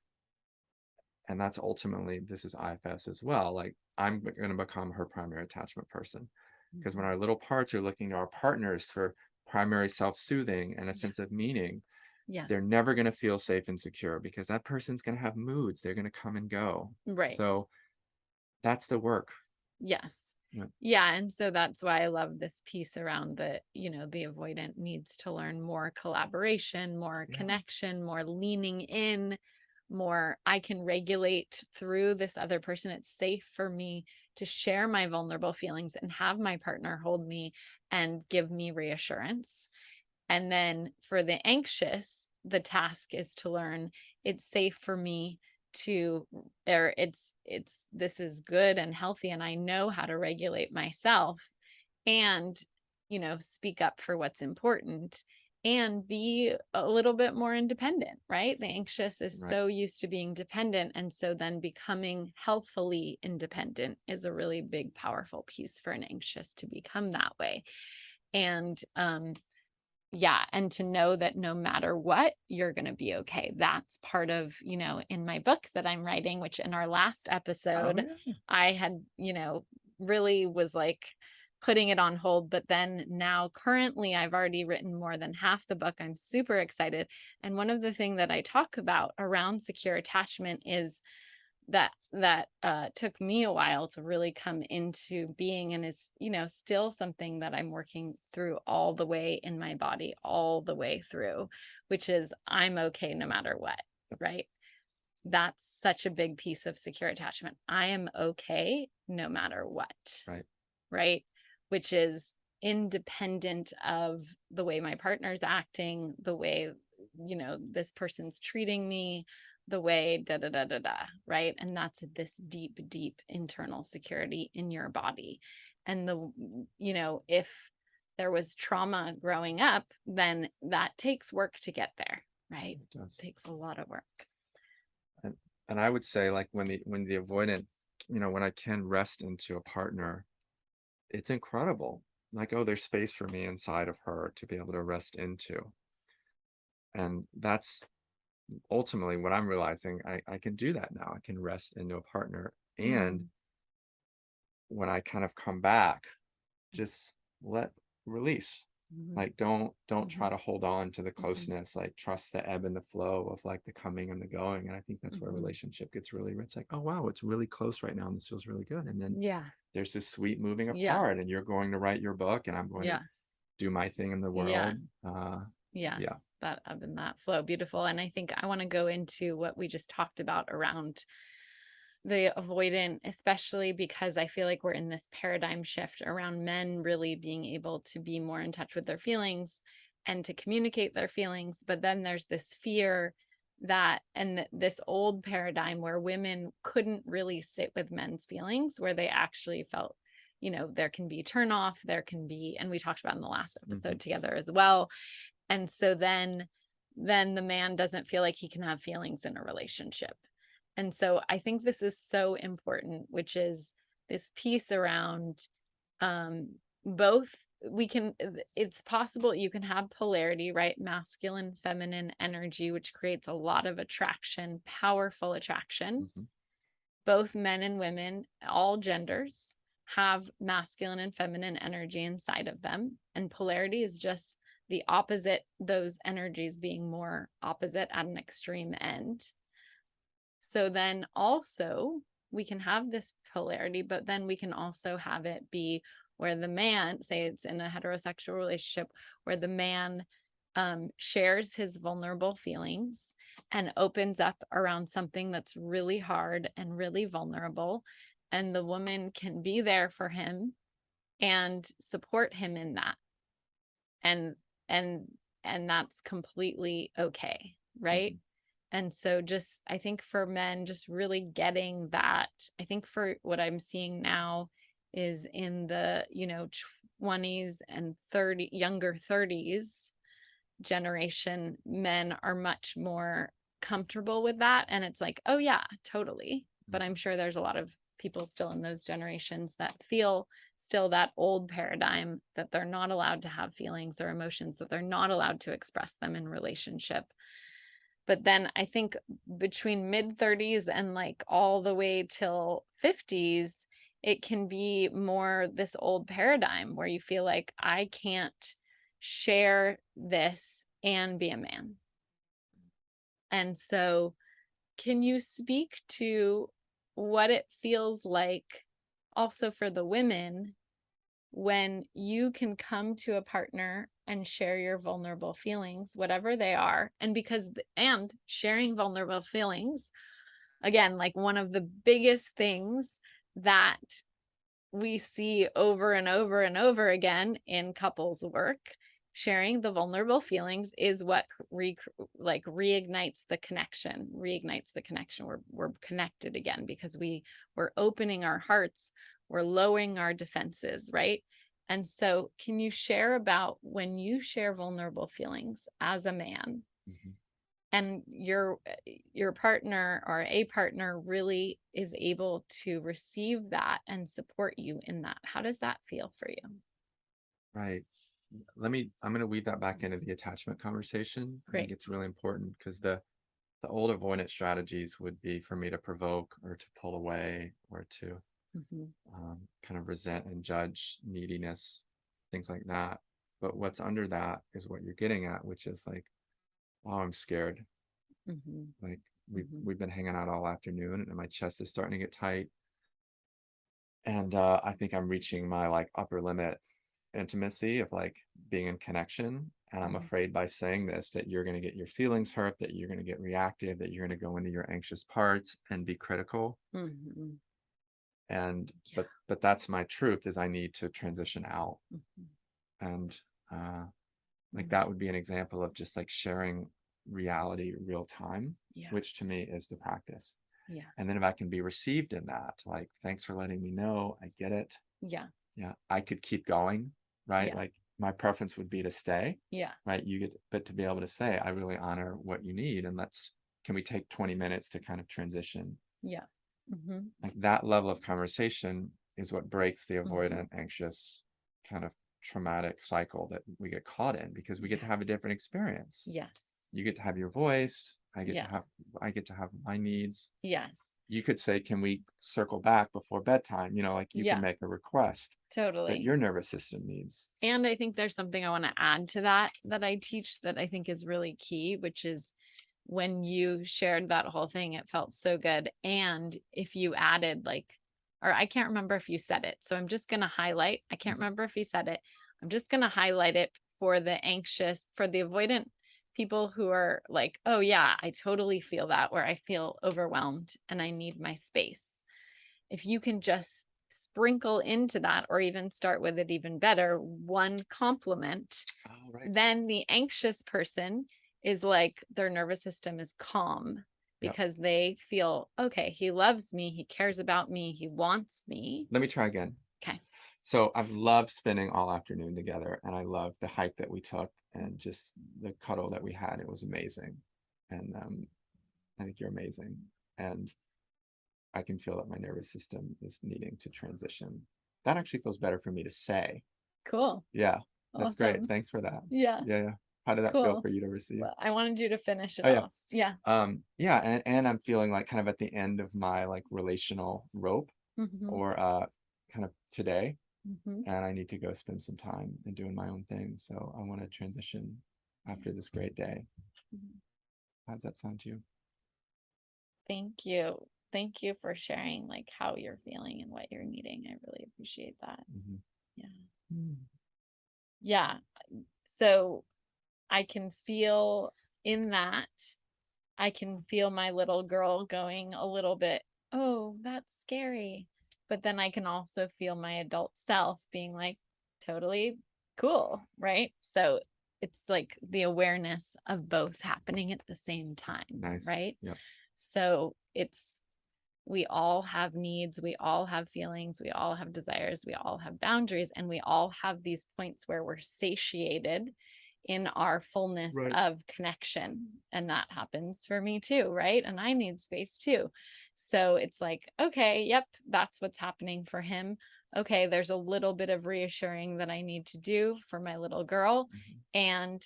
And that's ultimately, this is IFS as well. Like I'm gonna become her primary attachment person. Because when Mhm. our little parts are looking to our partners for primary self-soothing and a Yeah. sense of meaning, Yes. they're never gonna feel safe and secure because that person's gonna have moods. They're gonna come and go. Right. So that's the work. Yes. Yeah. Yeah. And so that's why I love this piece around the avoidant needs to learn more collaboration, more Yeah. connection, more leaning in, more I can regulate through this other person. It's safe for me to share my vulnerable feelings and have my partner hold me and give me reassurance. And then for the anxious, the task is to learn it's safe for me to, or this is good and healthy and I know how to regulate myself and speak up for what's important and be a little bit more independent. Right, the anxious is Right. so used to being dependent, and so then becoming healthfully independent is a really big powerful piece for an anxious to become that way. And yeah, and to know that no matter what, you're going to be okay. That's part of, in my book that I'm writing, which in our last episode, Yeah. I had, really was like putting it on hold. But then now currently I've already written more than half the book. I'm super excited. And one of the things that I talk about around secure attachment is took me a while to really come into being, and is, still something that I'm working through all the way in my body, all the way through, which is I'm okay no matter what, right? That's such a big piece of secure attachment. I am okay no matter what. Right. Right. Which is independent of the way my partner's acting, the way, this person's treating me, the way da da da da da. Right. And that's this deep, deep internal security in your body. And if there was trauma growing up, then that takes work to get there. Right. It does. It takes a lot of work. And I would say, like, when the avoidant, when I can rest into a partner, it's incredible. Like, oh, there's space for me inside of her to be able to rest into. And that's ultimately what I'm realizing. I can do that now. I can rest into a partner. And when I kind of come back, just release. Like, don't try to hold on to the closeness. Like, trust the ebb and the flow of, like, the coming and the going. And I think that's where a relationship gets really rich. Like, oh wow, it's really close right now and this feels really good. And then there's this sweet moving apart, and you're going to write your book and I'm going to do my thing in the world. Yes, that ebb and that flow. Beautiful. And I think I want to go into what we just talked about around the avoidant, especially because I feel like we're in this paradigm shift around men really being able to be more in touch with their feelings and to communicate their feelings. But then there's this fear that, and this old paradigm where women couldn't really sit with men's feelings, where they actually felt, there can be turn off, there can be, and we talked about in the last episode together as well. And so then the man doesn't feel like he can have feelings in a relationship. And so I think this is so important, which is this piece around both. It's possible you can have polarity, right? Masculine, feminine energy, which creates a lot of attraction, powerful attraction. Both men and women, all genders, have masculine and feminine energy inside of them. And polarity is just the opposite, those energies being more opposite at an extreme end. So then also we can have this polarity, but then we can also have it be where the man, say it's in a heterosexual relationship, where the man shares his vulnerable feelings and opens up around something that's really hard and really vulnerable. And the woman can be there for him and support him in that. And that's completely okay, right? And so just, I think for men, just really getting that, I think for what I'm seeing now is in the, 20s and younger 30s generation, men are much more comfortable with that. And it's like, oh yeah, totally. But I'm sure there's a lot of people still in those generations that feel still that old paradigm that they're not allowed to have feelings or emotions, that they're not allowed to express them in relationship. But then I think between mid 30s and like all the way till 50s, it can be more this old paradigm where you feel like I can't share this and be a man. And so can you speak to what it feels like also for the women when you can come to a partner and share your vulnerable feelings, whatever they are? And sharing vulnerable feelings, again, like one of the biggest things that we see over and over and over again in couples work, sharing the vulnerable feelings is what reignites the connection. We're connected again because we're opening our hearts, we're lowering our defenses, right? And so can you share about when you share vulnerable feelings as a man and your partner or a partner really is able to receive that and support you in that? How does that feel for you? Right. I'm going to weave that back into the attachment conversation. Great. I think it's really important because the old avoidance strategies would be for me to provoke or to pull away or to kind of resent and judge, neediness, things like that. But what's under that is what you're getting at, which is like, oh, I'm scared. Like, we've been hanging out all afternoon, and my chest is starting to get tight. And I think I'm reaching my like upper limit intimacy of like being in connection. And I'm afraid by saying this that you're going to get your feelings hurt, that you're going to get reactive, that you're going to go into your anxious parts and be critical. And but that's my truth, is I need to transition out. And like that would be an example of just like sharing reality real time, which to me is the practice. And then if I can be received in that, like, thanks for letting me know, I get it. I could keep going, right? Like my preference would be to stay, right? But to be able to say, I really honor what you need, and can we take 20 minutes to kind of transition? Like that level of conversation is what breaks the avoidant, anxious, kind of traumatic cycle that we get caught in, because we get to have a different experience. You get to have your voice. I get to have my needs. You could say, can we circle back before bedtime? Like you can make a request that your nervous system needs. And I think there's something I want to add to that I teach that I think is really key, which is when you shared that whole thing, it felt so good. And if you added or I can't remember if you said it, so I'm just going to highlight, I can't remember if you said it. I'm just going to highlight it for the avoidant people who are like, oh yeah, I totally feel that, where I feel overwhelmed and I need my space. If you can just sprinkle into that, or even start with it even better, one compliment, then the anxious person is like, their nervous system is calm because they feel, okay, he loves me, he cares about me, he wants me. Let me try again. Okay. So I've loved spending all afternoon together, and I love the hike that we took and just the cuddle that we had. It was amazing. And I think you're amazing. And I can feel that my nervous system is needing to transition. That actually feels better for me to say. Cool. Yeah, that's great. Thanks for that. Yeah. How did that feel for you to receive? Well, I wanted you to finish it off. And I'm feeling like kind of at the end of my like relational rope, or kind of today. And I need to go spend some time and doing my own thing. So I want to transition after this great day. How does that sound to you? Thank you. Thank you for sharing like how you're feeling and what you're needing. I really appreciate that. Yeah. So I can feel in that, I can feel my little girl going a little bit, oh, that's scary. But then I can also feel my adult self being like, totally cool, right? So it's like the awareness of both happening at the same time, right? So we all have needs, we all have feelings, we all have desires, we all have boundaries, and we all have these points where we're satiated in our fullness of connection. And that happens for me too, right? And I need space too. So it's like, okay, yep, that's what's happening for him. Okay, there's a little bit of reassuring that I need to do for my little girl. And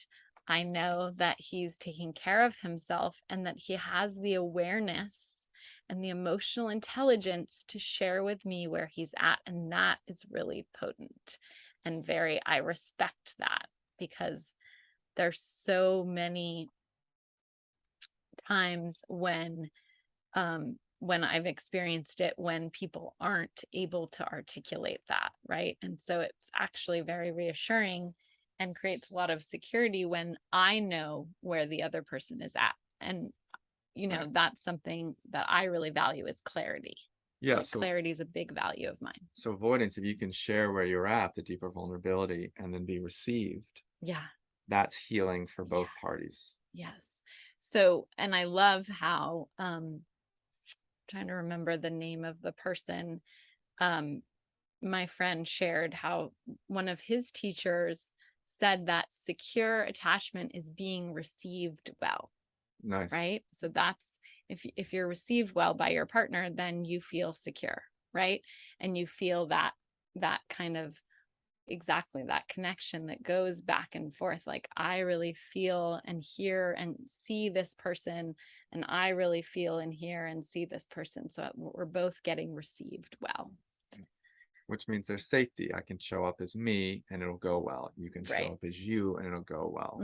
I know that he's taking care of himself, and that he has the awareness and the emotional intelligence to share with me where he's at. And that is really potent and I respect that, because there's so many times when I've experienced it, when people aren't able to articulate that, right? And so it's actually very reassuring and creates a lot of security when I know where the other person is at. And that's something that I really value, is clarity. So clarity is a big value of mine. So avoidance, if you can share where you're at, the deeper vulnerability, and then be received. That's healing for both parties. Yes. So, and I love how, trying to remember the name of the person, my friend shared how one of his teachers said that secure attachment is being received well. Right? So that's, if you're received well by your partner, then you feel secure, right? And you feel that kind of, exactly that connection that goes back and forth. Like, I really feel and hear and see this person, and I really feel and hear and see this person. So we're both getting received well. which means there's safety. I can show up as me and it'll go well. You can show Right. up as you and it'll go well.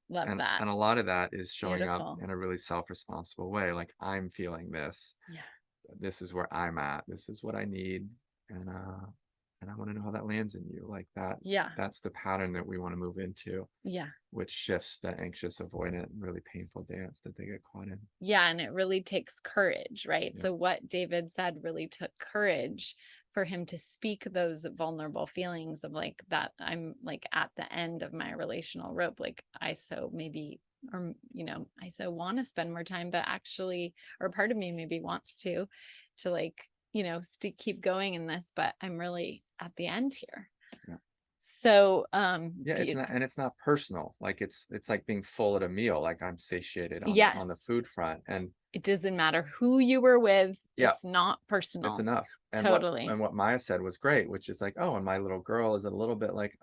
Love that. And a lot of that is showing up Beautiful. in a really self-responsible way. Like, I'm feeling this. Yeah. This is where I'm at. This is what I need. And I want to know how that lands in you. Like that. Yeah. That's the pattern that we want to move into. Yeah. Which shifts the anxious, avoidant, really painful dance that they get caught in. Yeah. And it really takes courage, right? Yeah. So what David said really took courage for him to speak those vulnerable feelings of like that I'm like at the end of my relational rope. Like I so maybe, or, I so want to spend more time, but actually, or part of me maybe wants to like, keep going in this, but I'm really at the end here. Yeah. So, yeah, it's not personal. Like it's like being full at a meal. Like I'm satiated on yes, on the food front, and it doesn't matter who you were with. yeah, It's not it's personal. enough. And Totally. what Maya said was great, which is like, oh, and my little girl is a little bit like,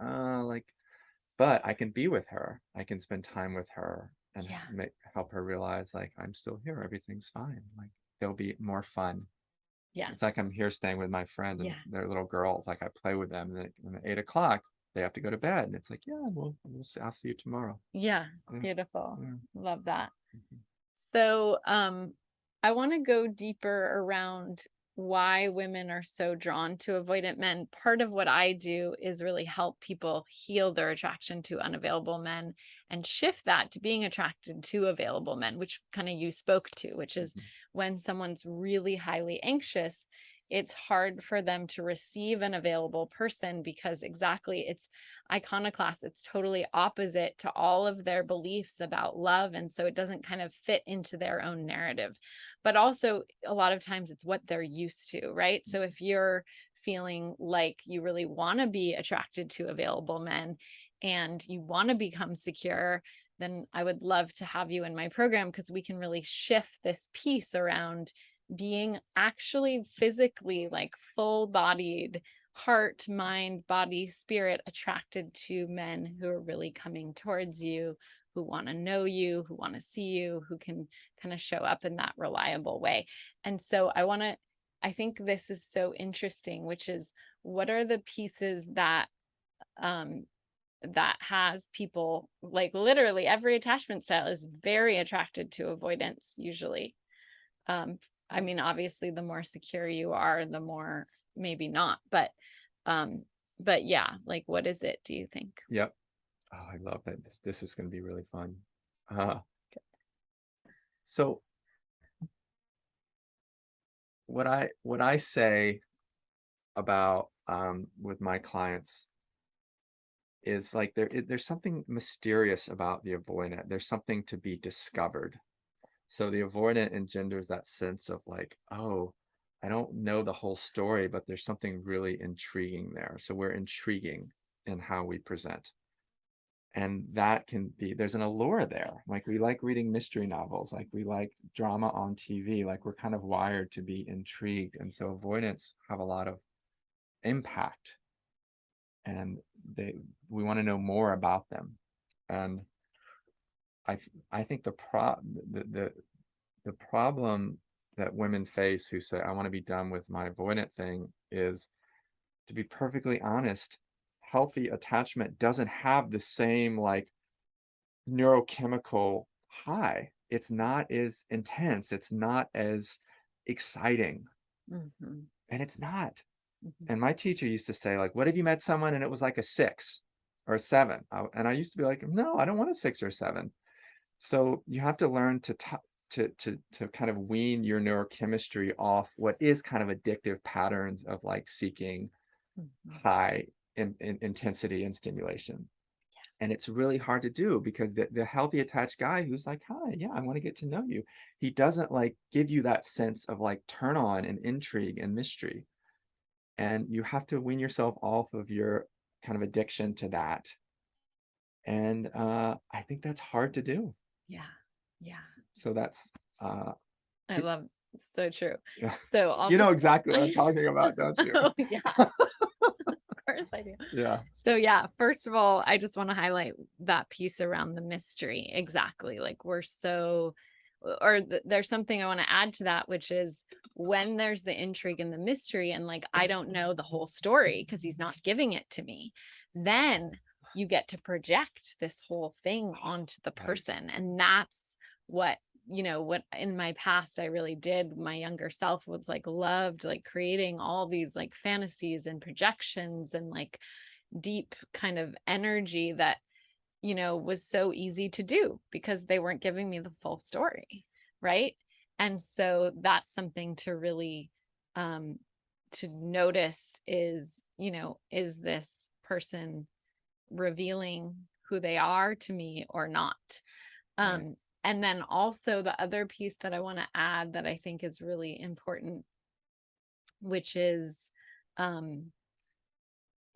but I can be with her. I can spend time with her and Yeah. help her realize like I'm still here. Everything's fine. Like there'll be more fun. Yes. It's like I'm here staying with my friend and Yeah. their little girls. Like I play with them, and then at 8 o'clock they have to go to bed, and it's like, yeah, I'll see you tomorrow. Yeah. Yeah. Beautiful. Yeah. Love that. Mhm. So, I want to go deeper around why women are so drawn to avoidant men. Part of what I do is really help people heal their attraction to unavailable men and shift that to being attracted to available men, which kind of you spoke to, which is Mhm. when someone's really highly anxious, it's hard for them to receive an available person because exactly it's iconoclast. It's totally opposite to all of their beliefs about love. And so it doesn't kind of fit into their own narrative. But also, a lot of times it's what they're used to, right? So if you're feeling like you really want to be attracted to available men and you want to become secure, then I would love to have you in my program because we can really shift this piece around being actually physically like full bodied, heart, mind, body, spirit attracted to men who are really coming towards you, who want to know you, who want to see you, who can kind of show up in that reliable way. And so I think this is so interesting, which is what are the pieces that that has people like literally every attachment style is very attracted to avoidance usually. um I mean, obviously the more secure you are, the more maybe not, um but yeah, like what is it, do you think? Yep. Oh, I love that. This is going to be really fun. Uh, so what I say about with my clients is like there's something mysterious about the avoidant. There's something to be discovered. So the avoidant engenders that sense of like, oh, I don't know the whole story, but there's something really intriguing there. So we're intriguing in how we present. And that can be, there's an allure there. Like we like reading mystery novels, like we like drama on TV, like we're kind of wired to be intrigued. And so avoidants have a lot of impact, and we want to know more about them. And I think the problem that women face who say, I want to be done with my avoidant thing is, to be perfectly honest, healthy attachment doesn't have the same like neurochemical high. It's not as intense. It's not as exciting. Mm-hmm. And it's not. Mm-hmm. And my teacher used to say, like, what if you met someone and it was like a 6 or a 7? And I used to be like, no, I don't want a 6 or 7. So you have to learn to kind of wean your neurochemistry off what is kind of addictive patterns of like seeking Mm-hmm. high in intensity and stimulation. And it's really hard to do because the healthy attached guy who's like, hi, yeah, I want to get to know you, he doesn't like give you that sense of like turn on and intrigue and mystery. And you have to wean yourself off of your kind of addiction to that. And I think that's hard to do. Yeah. Yeah. So that's I it, love, so true. yeah. So I'll You know just exactly what I'm talking about, don't you? oh yeah, of course I do. Yeah. So yeah, first of all, I just want to highlight that piece around the mystery. Exactly. Like we're so there's something I want to add to that, which is when there's the intrigue and the mystery, and like, I don't know the whole story because he's not giving it to me, then you get to project this whole thing onto the person. And that's what, what in my past I really did. My younger self was like, loved like creating all these like fantasies and projections and like deep kind of energy that was so easy to do because they weren't giving me the full story, right? And so that's something to really to notice is, is this person revealing who they are to me or not? Right. And then also the other piece that I want to add that I think is really important, which is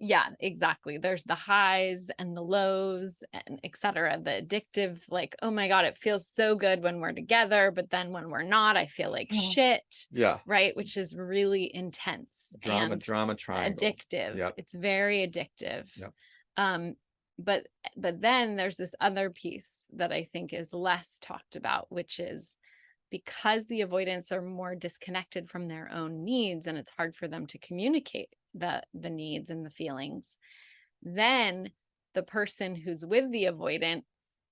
yeah, exactly. There's the highs and the lows and etc. The addictive, like, oh my God, it feels so good when we're together, but then when we're not, I feel like shit. Yeah. Right. Which is really intense Drama, and drama triangle. addictive. Yep. It's very addictive. Yep. Um, but then there's this other piece that I think is less talked about, which is because the avoidants are more disconnected from their own needs and it's hard for them to communicate the needs and the feelings, then the person who's with the avoidant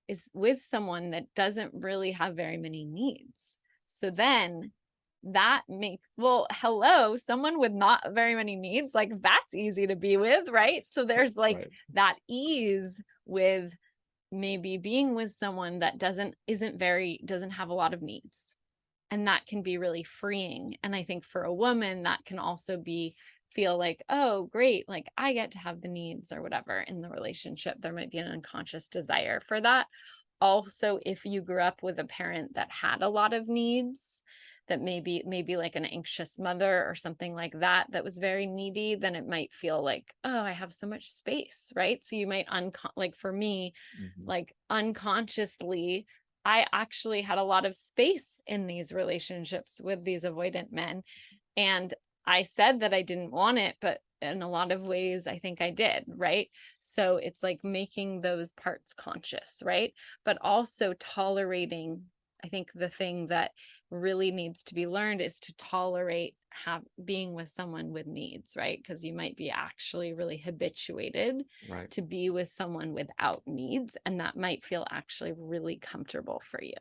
is with someone that doesn't really have very many needs. So then that makes, well, hello, someone with not very many needs, like that's easy to be with, right? So there's like that ease with maybe being with someone that doesn't have a lot of needs. And that can be really freeing. And I think for a woman, that can also feel like, oh, great, like I get to have the needs or whatever in the relationship. There might be an unconscious desire for that. Also, if you grew up with a parent that had a lot of needs, that maybe like an anxious mother or something like that, that was very needy, then it might feel like, oh, I have so much space, right? So you might like for me, like unconsciously, I actually had a lot of space in these relationships with these avoidant men. And I said that I didn't want it, but in a lot of ways, I think I did, right? So it's like making those parts conscious, right? But also tolerating. I think the thing that really needs to be learned is to tolerate being with someone with needs, right? Because you might be actually really habituated to be with someone without needs, and that might feel actually really comfortable for you.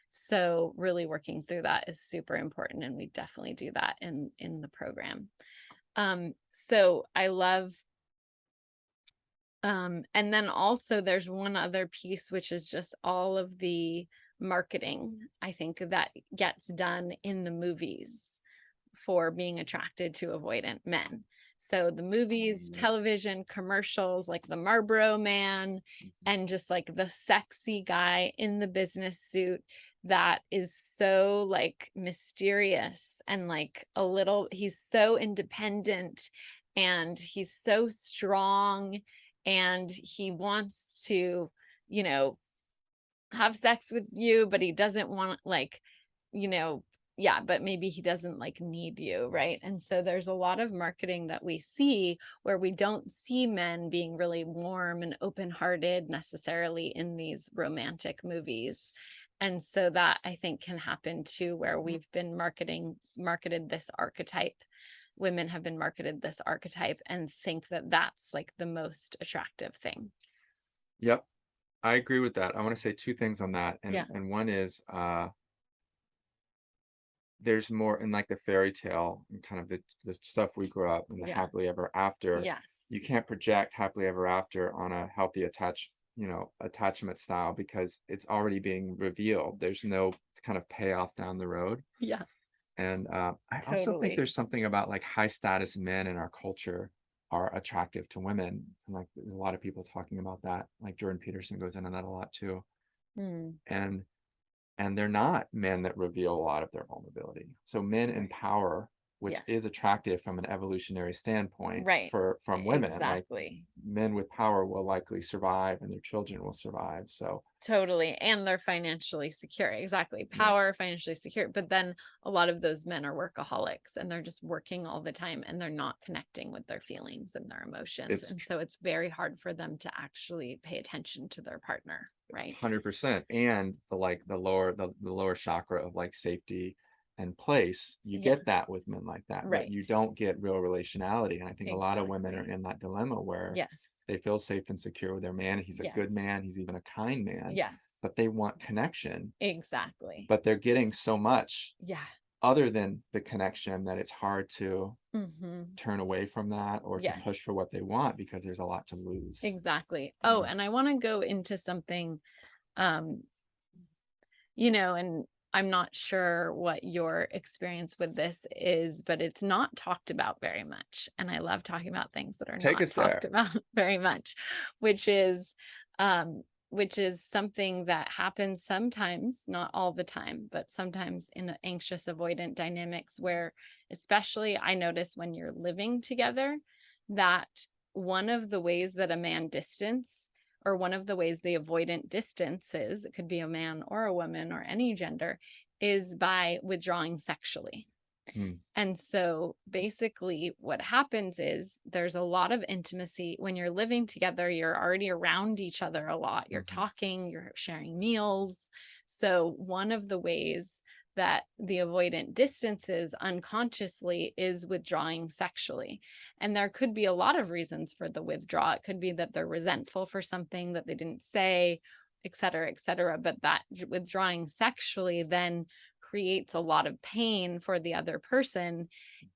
So really working through that is super important, and we definitely do that in the program. So I love and then also there's one other piece, which is just all of the marketing, I think, that gets done in the movies for being attracted to avoidant men. So the movies, television, commercials, like the Marlboro Man, and just like the sexy guy in the business suit that is so like mysterious and like he's so independent and he's so strong and he wants to, have sex with you, but he doesn't want like, yeah, but maybe he doesn't like need you, right? And so there's a lot of marketing that we see where we don't see men being really warm and open-hearted necessarily in these romantic movies. And so that I think can happen too, where we've been marketed this archetype. Women have been marketed this archetype and think that that's like the most attractive thing. Yep. I agree with that. I want to say two things on that. And one is there's more in like the fairy tale and kind of the stuff we grew up in, the happily ever after. Yes. You can't project happily ever after on a healthy attachment style because it's already being revealed. There's no kind of payoff down the road. Yeah. And I also think there's something about like high status men in our culture are attractive to women. And like there's a lot of people talking about that. Like Jordan Peterson goes into that a lot too. And they're not men that reveal a lot of their vulnerability. So men in power which Yes. is attractive from an evolutionary standpoint Right. from women. Like Exactly. men with power will likely survive and their children will survive. So Totally. And they're financially secure. Exactly. yeah, Power, financially secure. But then a lot of those men are workaholics and they're just working all the time and they're not connecting with their feelings and their emotions. it's And so it's very hard for them to actually pay attention to their partner. Right. 100%. And the lower chakra of like safety and place, you Yeah. get that with men like that, but Right. you don't get real relationality. And I think a lot of women are Exactly. in that dilemma where Yes. they feel safe and secure with their man. He's a good Yes. man, he's even a kind man, Yes. but they want connection, Exactly. but they're getting so much Yeah. other than the connection that it's hard to Mm-hmm. turn away from that or to push for Yes. what they want because there's a lot to lose. Exactly. Oh, Yeah. and I want to go into something, um, and I'm not sure what your experience with this is, but it's not talked about very much. And I love talking about things that are Take not us talked there. about very much, which is um which is something that happens sometimes, not all the time, but sometimes in anxious avoidant dynamics where especially I notice when you're living together that one of the ways that a man distance or one of the ways the avoidant distances, it could be a man or a woman or any gender, is by withdrawing sexually. Hmm. And so basically, what happens is there's a lot of intimacy when you're living together. You're already around each other a lot. You're Mhm. talking, you're sharing meals. So, one of the ways that the avoidant distances unconsciously is withdrawing sexually. And there could be a lot of reasons for the withdrawal. It could be that they're resentful for something that they didn't say, et cetera, et cetera. But that withdrawing sexually then creates a lot of pain for the other person,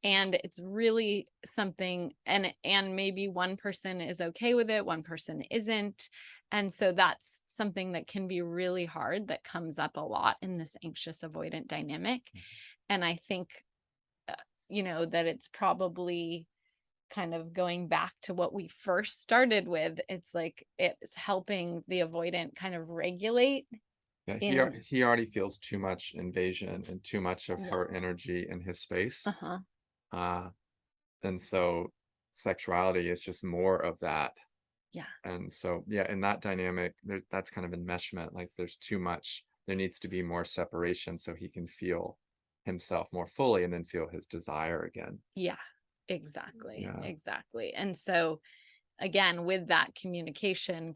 and it's really something, and maybe one person is okay with it, one person isn't, and so that's something that can be really hard, that comes up a lot in this anxious avoidant dynamic. And I think uh, that it's probably kind of going back to what we first started with. It's like it's helping the avoidant kind of regulate Yeah, in. he already feels too much invasion and too much of Yeah. her energy in his space. Uh-huh. Uh, and so sexuality is just more of that. Yeah. And so, yeah, in that dynamic, that's kind of enmeshment. Like there's too much, there needs to be more separation so he can feel himself more fully and then feel his desire again. Yeah, exactly. Yeah. Exactly. And so again, with that communication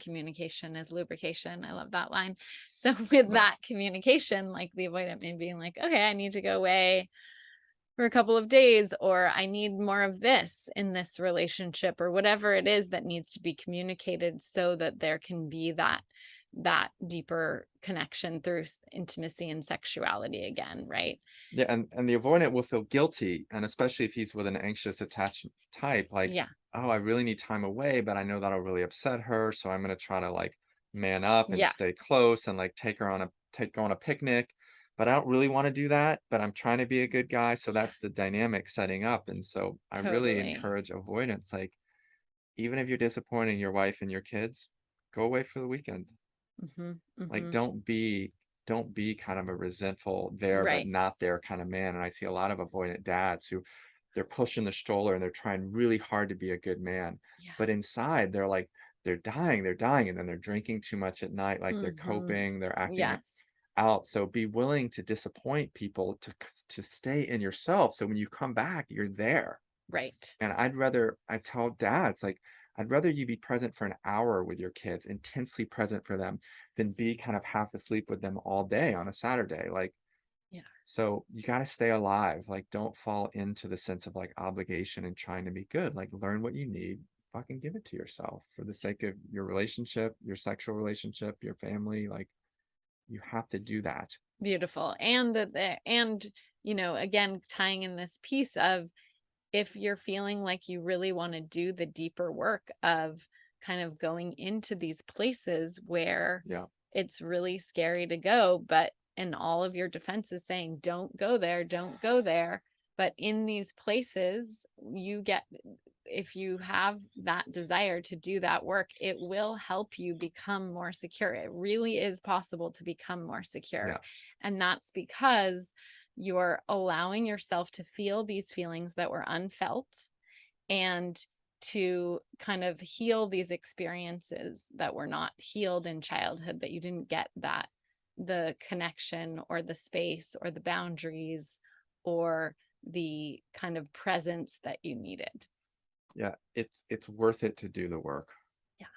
is lubrication. I love that line. So with that Nice. communication, like the avoidant may being like, okay, I need to go away for a couple of days, or I need more of this in this relationship, or whatever it is that needs to be communicated so that there can be that deeper connection through intimacy and sexuality again, right? Yeah, and the avoidant will feel guilty, and especially if he's with an anxious attachment type, like, Yeah. oh, I really need time away, but I know that'll really upset her, so I'm gonna try to like man up and Yeah. stay close and like go on a picnic. But I don't really want to do that, but I'm trying to be a good guy. So Yeah. that's the dynamic setting up. And so I really Totally. encourage avoidance. Like, even if you're disappointing your wife and your kids, go away for the weekend. Mhm. Like, Mhm. don't be kind of a resentful there but Right. not there kind of man. And I see a lot of avoidant dads who they're pushing the stroller and they're trying really hard to be a good man, Yeah. but inside they're like they're dying, and then they're drinking too much at night, like they're Mhm. coping, they're acting Yes. out. So be willing to disappoint people to stay in yourself, so when you come back you're there. Right. And I tell dads, like, I'd rather you be present for an hour with your kids, intensely present for them, than be kind of half asleep with them all day on a Saturday. Like, Yeah. so you got to stay alive. Like, don't fall into the sense of like obligation and trying to be good. Like, learn what you need, fucking give it to yourself for the sake of your relationship, your sexual relationship, your family. Like, you have to do that. Beautiful. And again, tying in this piece of, if you're feeling like you really want to do the deeper work of kind of going into these places where Yeah. it's really scary to go, but and all of your defense is saying, don't go there, don't go there. But in these places, if you have that desire to do that work, it will help you become more secure. It really is possible to become more secure. Yeah. And that's because you're allowing yourself to feel these feelings that were unfelt and to kind of heal these experiences that were not healed in childhood, that you didn't get that, the connection or the space or the boundaries or the kind of presence that you needed. Yeah, it's worth it to do the work. Yeah.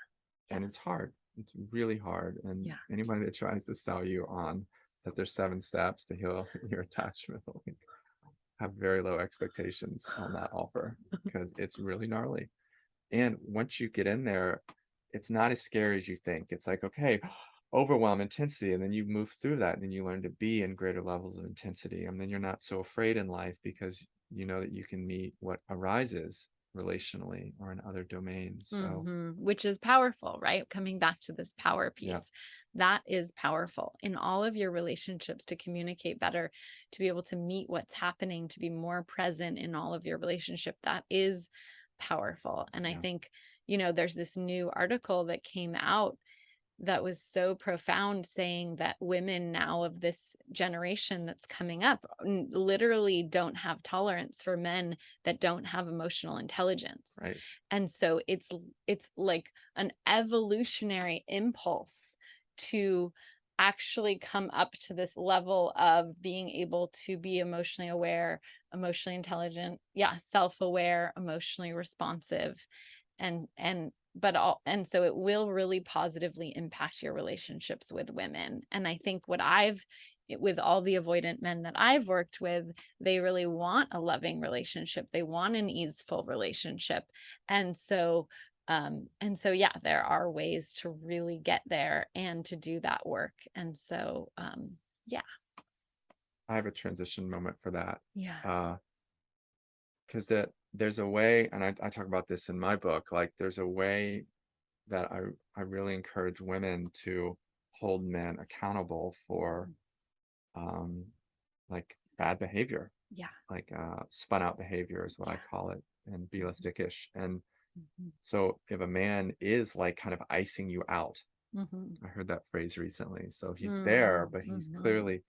And it's hard. It's really hard. And Yeah. anybody that tries to sell you on that there's 7 steps to heal your attachment, like, have very low expectations on that offer, because it's really gnarly. And once you get in there, it's not as scary as you think. It's like, okay, overwhelm, intensity, and then you move through that, and then you learn to be in greater levels of intensity. And then you're not so afraid in life because you know that you can meet what arises relationally or in other domains. So Which is powerful, right? Coming back to this power piece. yeah. That is powerful in all of your relationships, to communicate better, to be able to meet what's happening, to be more present in all of your relationship. That is powerful. And I think, there's this new article that came out that was so profound, saying that women now of this generation that's coming up literally don't have tolerance for men that don't have emotional intelligence. Right. And so it's like an evolutionary impulse to actually come up to this level of being able to be emotionally aware, emotionally intelligent, self-aware, emotionally responsive, and so it will really positively impact your relationships with women. And I think with all the avoidant men that I've worked with, they really want a loving relationship. They want an easeful relationship. And so yeah, there are ways to really get there and to do that work. And so yeah. I have a transition moment for that. Yeah. Because there's a way, and I talk about this in my book, like there's a way that I really encourage women to hold men accountable for like bad behavior. Yeah. Like spun out behavior is what I call it, and be less dickish. And so if a man is like kind of icing you out, I heard that phrase recently. So he's there, but he's clearly,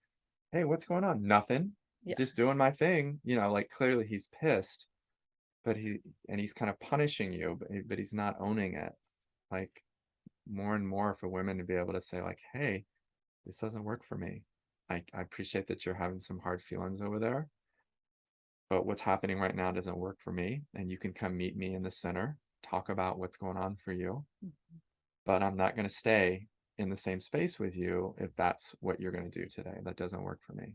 hey, what's going on? Nothing. Just doing my thing. Like clearly he's pissed, but he's kind of punishing you, but he's not owning it. Like more and more for women to be able to say like, hey, this doesn't work for me. I appreciate that you're having some hard feelings over there, but what's happening right now doesn't work for me. And you can come meet me in the center, talk about what's going on for you. But I'm not going to stay in the same space with you if that's what you're going to do today. That doesn't work for me.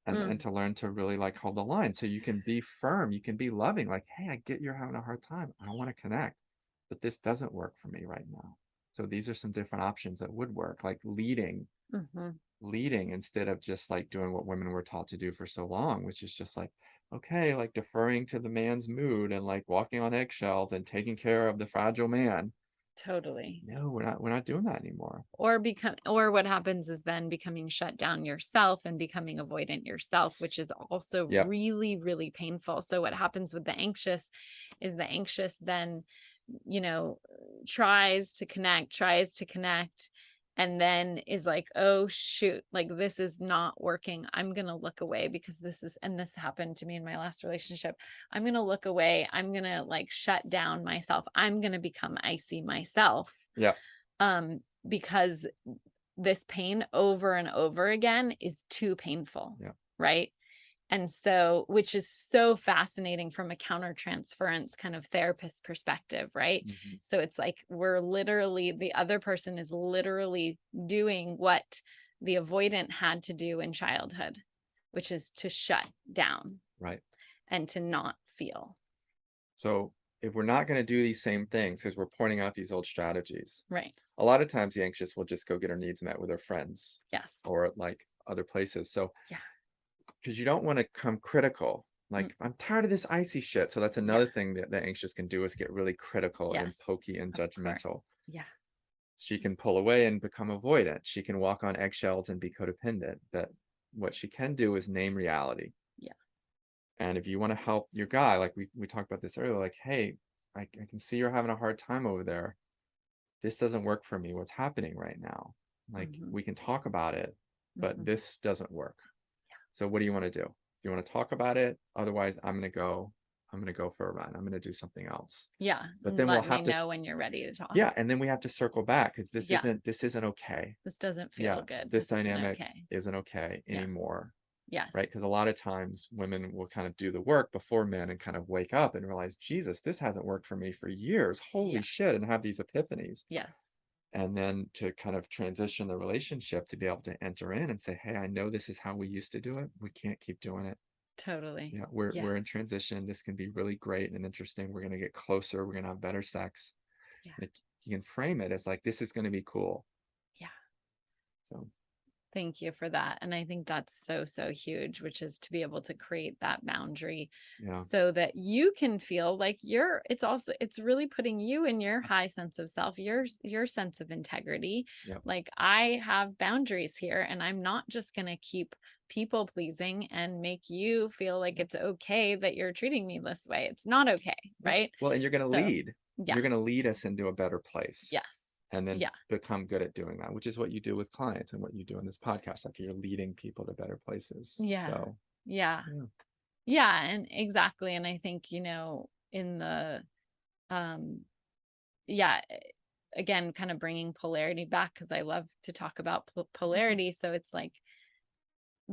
And to learn to really like hold the line, so you can be firm, you can be loving, like, hey, I get you're having a hard time, I want to connect, but this doesn't work for me right now. So these are some different options that would work, like leading instead of just like doing what women were taught to do for so long, which is just like, okay, like deferring to the man's mood and like walking on eggshells and taking care of the fragile man. Totally. No, we're not doing that anymore. Or what happens is then becoming shut down yourself and becoming avoidant yourself, which is also really, really painful. So what happens with the anxious is the anxious then, tries to connect, and then is like, oh shoot, like this is not working. I'm going to look away because this happened to me in my last relationship. I'm going to look away. I'm going to like shut down myself. I'm going to become icy myself. Yeah. Because this pain over and over again is too painful. Yeah. Right. And so, which is so fascinating from a countertransference kind of therapist perspective, right? So it's like the other person is literally doing what the avoidant had to do in childhood, which is to shut down. Right. And to not feel. So if we're not going to do these same things, because we're pointing out these old strategies, right? A lot of times the anxious will just go get her needs met with her friends. Yes. Or like other places. So yeah. Because you don't want to come critical. Like, I'm tired of this icy shit. So that's another thing that the anxious can do, is get really critical and pokey and judgmental. Yeah. She can pull away and become avoidant. She can walk on eggshells and be codependent. But what she can do is name reality. Yeah. And if you want to help your guy, like we talked about this earlier, like, hey, I can see you're having a hard time over there. This doesn't work for me. What's happening right now? Like, we can talk about it, but this doesn't work. So what do you want to do? You want to talk about it? Otherwise, I'm going to go for a run. I'm going to do something else. Yeah. But then we'll Let me have to, know when you're ready to talk. yeah. And then we have to circle back because Yeah. this isn't okay. This doesn't feel Yeah. good. This This isn't dynamic okay. isn't okay Yeah. anymore. Yes. Right. Because a lot of times women will kind of do the work before men and kind of wake up and realize, Jesus, this hasn't worked for me for years. Holy shit. And have these epiphanies. Yes. And then to kind of transition the relationship to be able to enter in and say, hey, I know this is how we used to do it. We can't keep doing it. Totally. Yeah, we're in transition. This can be really great and interesting. We're going to get closer. We're going to have better sex. Yeah. Like, you can frame it as like, this is going to be cool. Yeah. So thank you for that. And I think that's so, so huge, which is to be able to create that boundary so that you can feel like it's really putting you in your high sense of self, your sense of integrity. Yep. Like, I have boundaries here, and I'm not just going to keep people pleasing and make you feel like it's okay that you're treating me this way. It's not okay. Right. Well, and you're going to lead. Yeah. You're going to lead us into a better place. Yes. And then become good at doing that, which is what you do with clients and what you do in this podcast. Like, you're leading people to better places. Yeah. So yeah, and exactly. And I think, in the again, kind of bringing polarity back, because I love to talk about polarity. So it's like,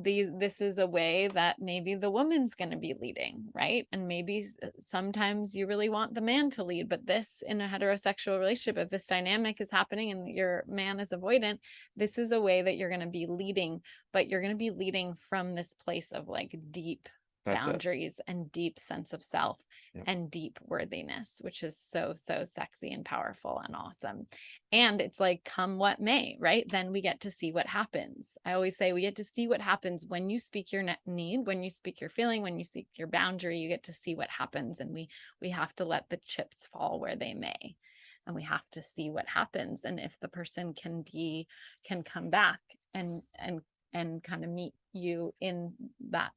this is a way that maybe the woman's going to be leading, right? And maybe sometimes you really want the man to lead, but this, in a heterosexual relationship, if this dynamic is happening and your man is avoidant, this is a way that you're going to be leading, but you're going to be leading from this place of like deep boundaries and deep sense of self and deep worthiness, which is so, so sexy and powerful and awesome. And it's like, come what may, right? Then we get to see what happens. I always say we get to see what happens when you speak your need, when you speak your feeling, when you speak your boundary, you get to see what happens. And we have to let the chips fall where they may. And we have to see what happens. And if the person can come back and kind of meet you in that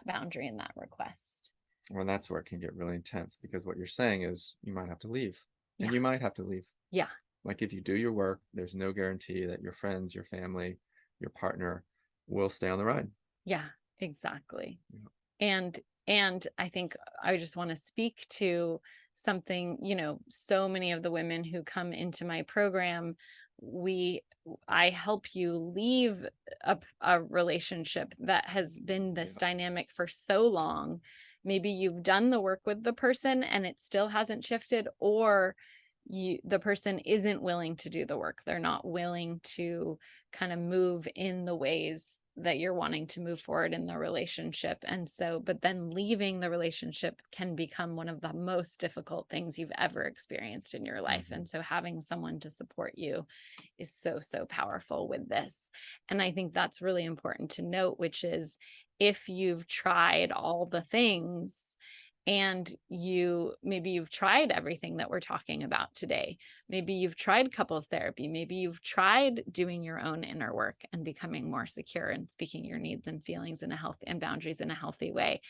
boundary and that request. Well, that's where it can get really intense, because what you're saying is you might have to leave. And you might have to leave. Yeah. Like, if you do your work, there's no guarantee that your friends, your family, your partner will stay on the ride. Yeah, exactly. Yeah. And I think I just want to speak to something, so many of the women who come into my program, I help you leave a relationship that has been this dynamic for so long. Maybe you've done the work with the person and it still hasn't shifted, or the person isn't willing to do the work. They're not willing to kind of move in the ways that you're wanting to move forward in the relationship. And so, but then leaving the relationship can become one of the most difficult things you've ever experienced in your life. And so having someone to support you is so, so powerful with this. And I think that's really important to note, which is, if you've tried all the things and maybe you've tried everything that we're talking about today. Maybe you've tried couples therapy. Maybe you've tried doing your own inner work and becoming more secure and speaking your needs and feelings in a healthy and boundaries in a healthy way.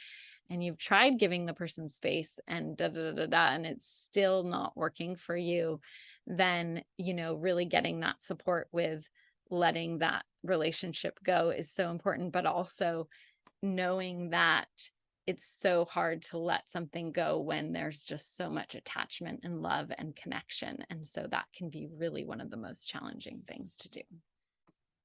And you've tried giving the person space and and it's still not working for you. Then, really getting that support with letting that relationship go is so important, but also knowing that it's so hard to let something go when there's just so much attachment and love and connection. And so that can be really one of the most challenging things to do.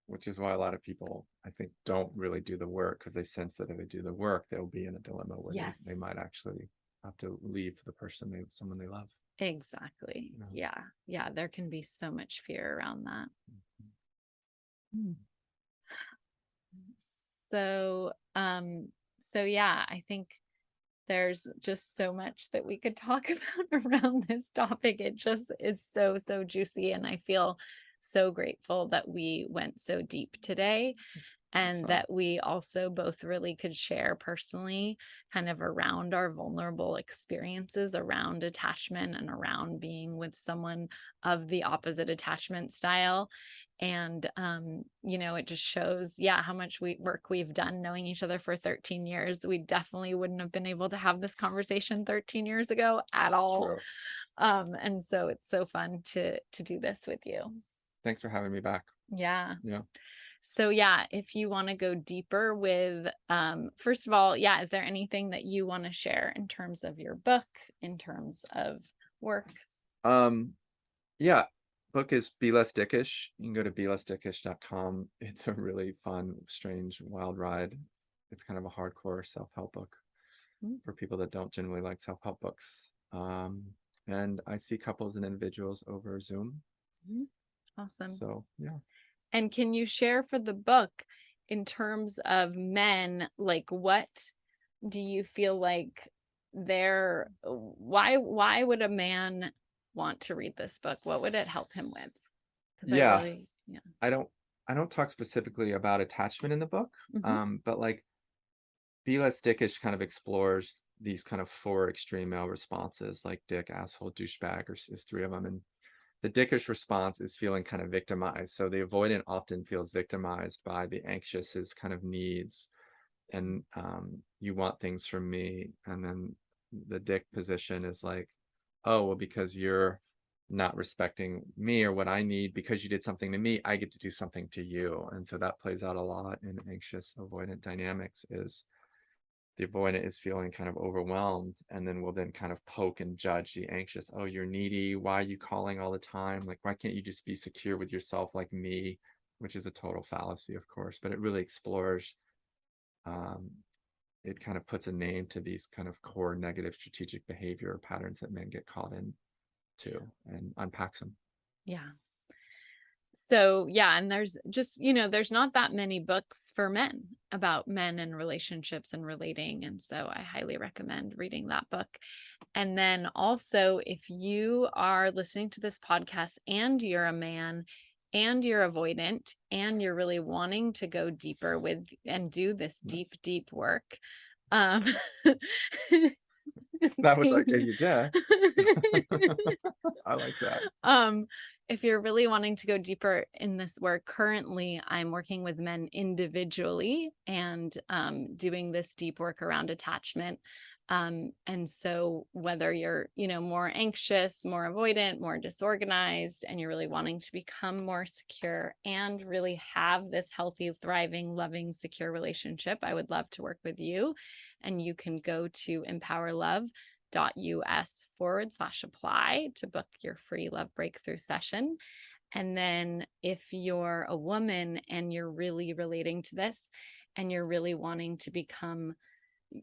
Which is why a lot of people, I think, don't really do the work, because they sense that if they do the work, they'll be in a dilemma where they might actually have to leave the person, someone they love. Exactly. Yeah. Yeah. There can be so much fear around that. So yeah, I think there's just so much that we could talk about around this topic. It just is so, so juicy. And I feel so grateful that we went so deep today, and that we also both really could share personally kind of around our vulnerable experiences around attachment and around being with someone of the opposite attachment style. And, it just shows, how much work we've done knowing each other for 13 years. We definitely wouldn't have been able to have this conversation 13 years ago at all. True. And so it's so fun to do this with you. Thanks for having me back. Yeah. Yeah. So yeah, if you want to go deeper with, first of all, yeah, is there anything that you want to share in terms of your book, in terms of work? Um, yeah, book is Be Less Dickish. You can go to belessdickish.com. It's a really fun, strange, wild ride. It's kind of a hardcore self-help book Mm, for people that don't generally like self-help books. And I see couples and individuals over Zoom. mhm. Awesome. So yeah. And can you share for the book in terms of men, like what do you feel like why would a man want to read this book? What would it help him with? Because I Yeah. really, yeah. I don't I don't talk specifically about attachment in the book. Hmm. But like Be Less Dickish kind of explores these kind of four extreme male responses, like dick, asshole, douchebag, or is three of them. And the dickish response is feeling kind of victimized. So the avoidant often feels victimized by the anxious's kind of needs, and you want things from me. And then the dick position is like, oh, well, because you're not respecting me or what I need, because you did something to me, I get to do something to you. And so that plays out a lot in anxious avoidant dynamics. Is the avoidant is feeling kind of overwhelmed, and then will then kind of poke and judge the anxious. Oh, you're needy. Why are you calling all the time? Like, why can't you just be secure with yourself like me? Which is a total fallacy, of course, but it really explores, um, it kind of puts a name to these kind of core negative strategic behavior patterns that men get caught in too, and unpacks them. Yeah. So yeah, and there's just, there's not that many books for men about men and relationships and relating. And so I highly recommend reading that book. And then also, if you are listening to this podcast and you're a man and you're avoidant and you're really wanting to go deeper with and do this deep, Nice. deep work, um, That was like, yeah. I like that. um, if you're really wanting to go deeper in this work, currently I'm working with men individually and doing this deep work around attachment. And so whether you're, more anxious, more avoidant, more disorganized, and you're really wanting to become more secure and really have this healthy, thriving, loving, secure relationship, I would love to work with you. And you can go to empowerlove.us/apply to book your free love breakthrough session. And then if you're a woman and you're really relating to this and you're really wanting to become,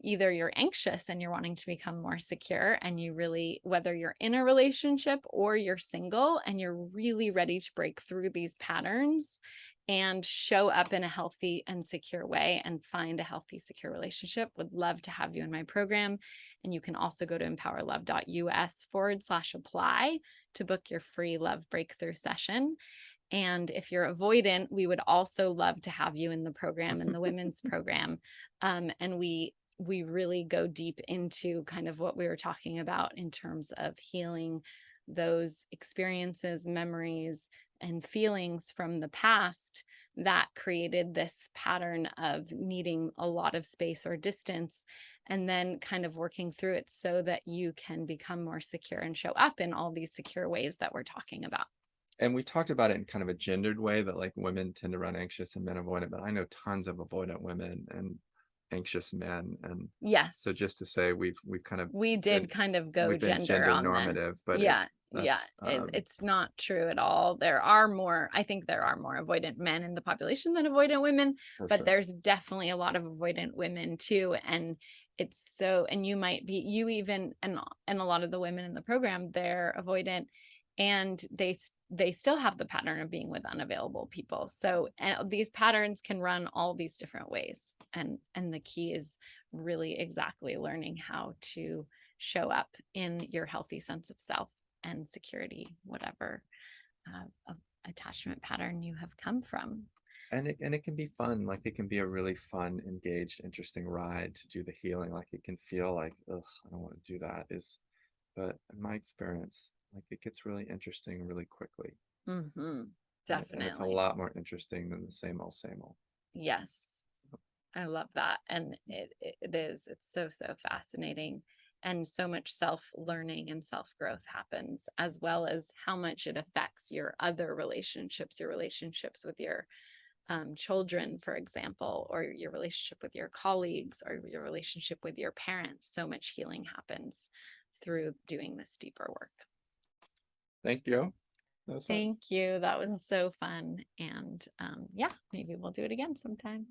either you're anxious and you're wanting to become more secure, and you really, whether you're in a relationship or you're single and you're really ready to break through these patterns and show up in a healthy and secure way and find a healthy, secure relationship, would love to have you in my program. And you can also go to empowerlove.us/apply to book your free love breakthrough session. And if you're avoidant, we would also love to have you in the program, in the women's program. And we really go deep into kind of what we were talking about in terms of healing those experiences, memories, and feelings from the past that created this pattern of needing a lot of space or distance, and then kind of working through it so that you can become more secure and show up in all these secure ways that we're talking about. And we talked about it in kind of a gendered way, that like women tend to run anxious and men avoidant, but I know tons of avoidant women and anxious men. And so Yes, just to say, we've kind of we did been kind of go we've been gender gender on this. normative, but Yeah, yeah, that's it's not true at all. There are more, I think there are more avoidant men in the population than avoidant women, for but sure. there's definitely a lot of avoidant women too. And it's so, and you might be, you even, and a lot of the women in the program, they're avoidant, and they still have the pattern of being with unavailable people. So, and these patterns can run all these different ways. And the key is really exactly learning how to show up in your healthy sense of self and security, whatever attachment pattern you have come from. And it can be fun. Like, it can be a really fun, engaged, interesting ride to do the healing. Like, it can feel like, ugh, I don't want to do that. But in my experience, like, it gets really interesting really quickly. Mm-hmm. And it's a Definitely. lot more interesting than the same old, same old. Yes. I love that. And it is, it's so, so fascinating. And so much self-learning and self-growth happens, as well as how much it affects your other relationships, your relationships with your children, for example, or your relationship with your colleagues or your relationship with your parents. So much healing happens through doing this deeper work. Thank you. That was fun. Thank you. That was so fun. And yeah, maybe we'll do it again sometime.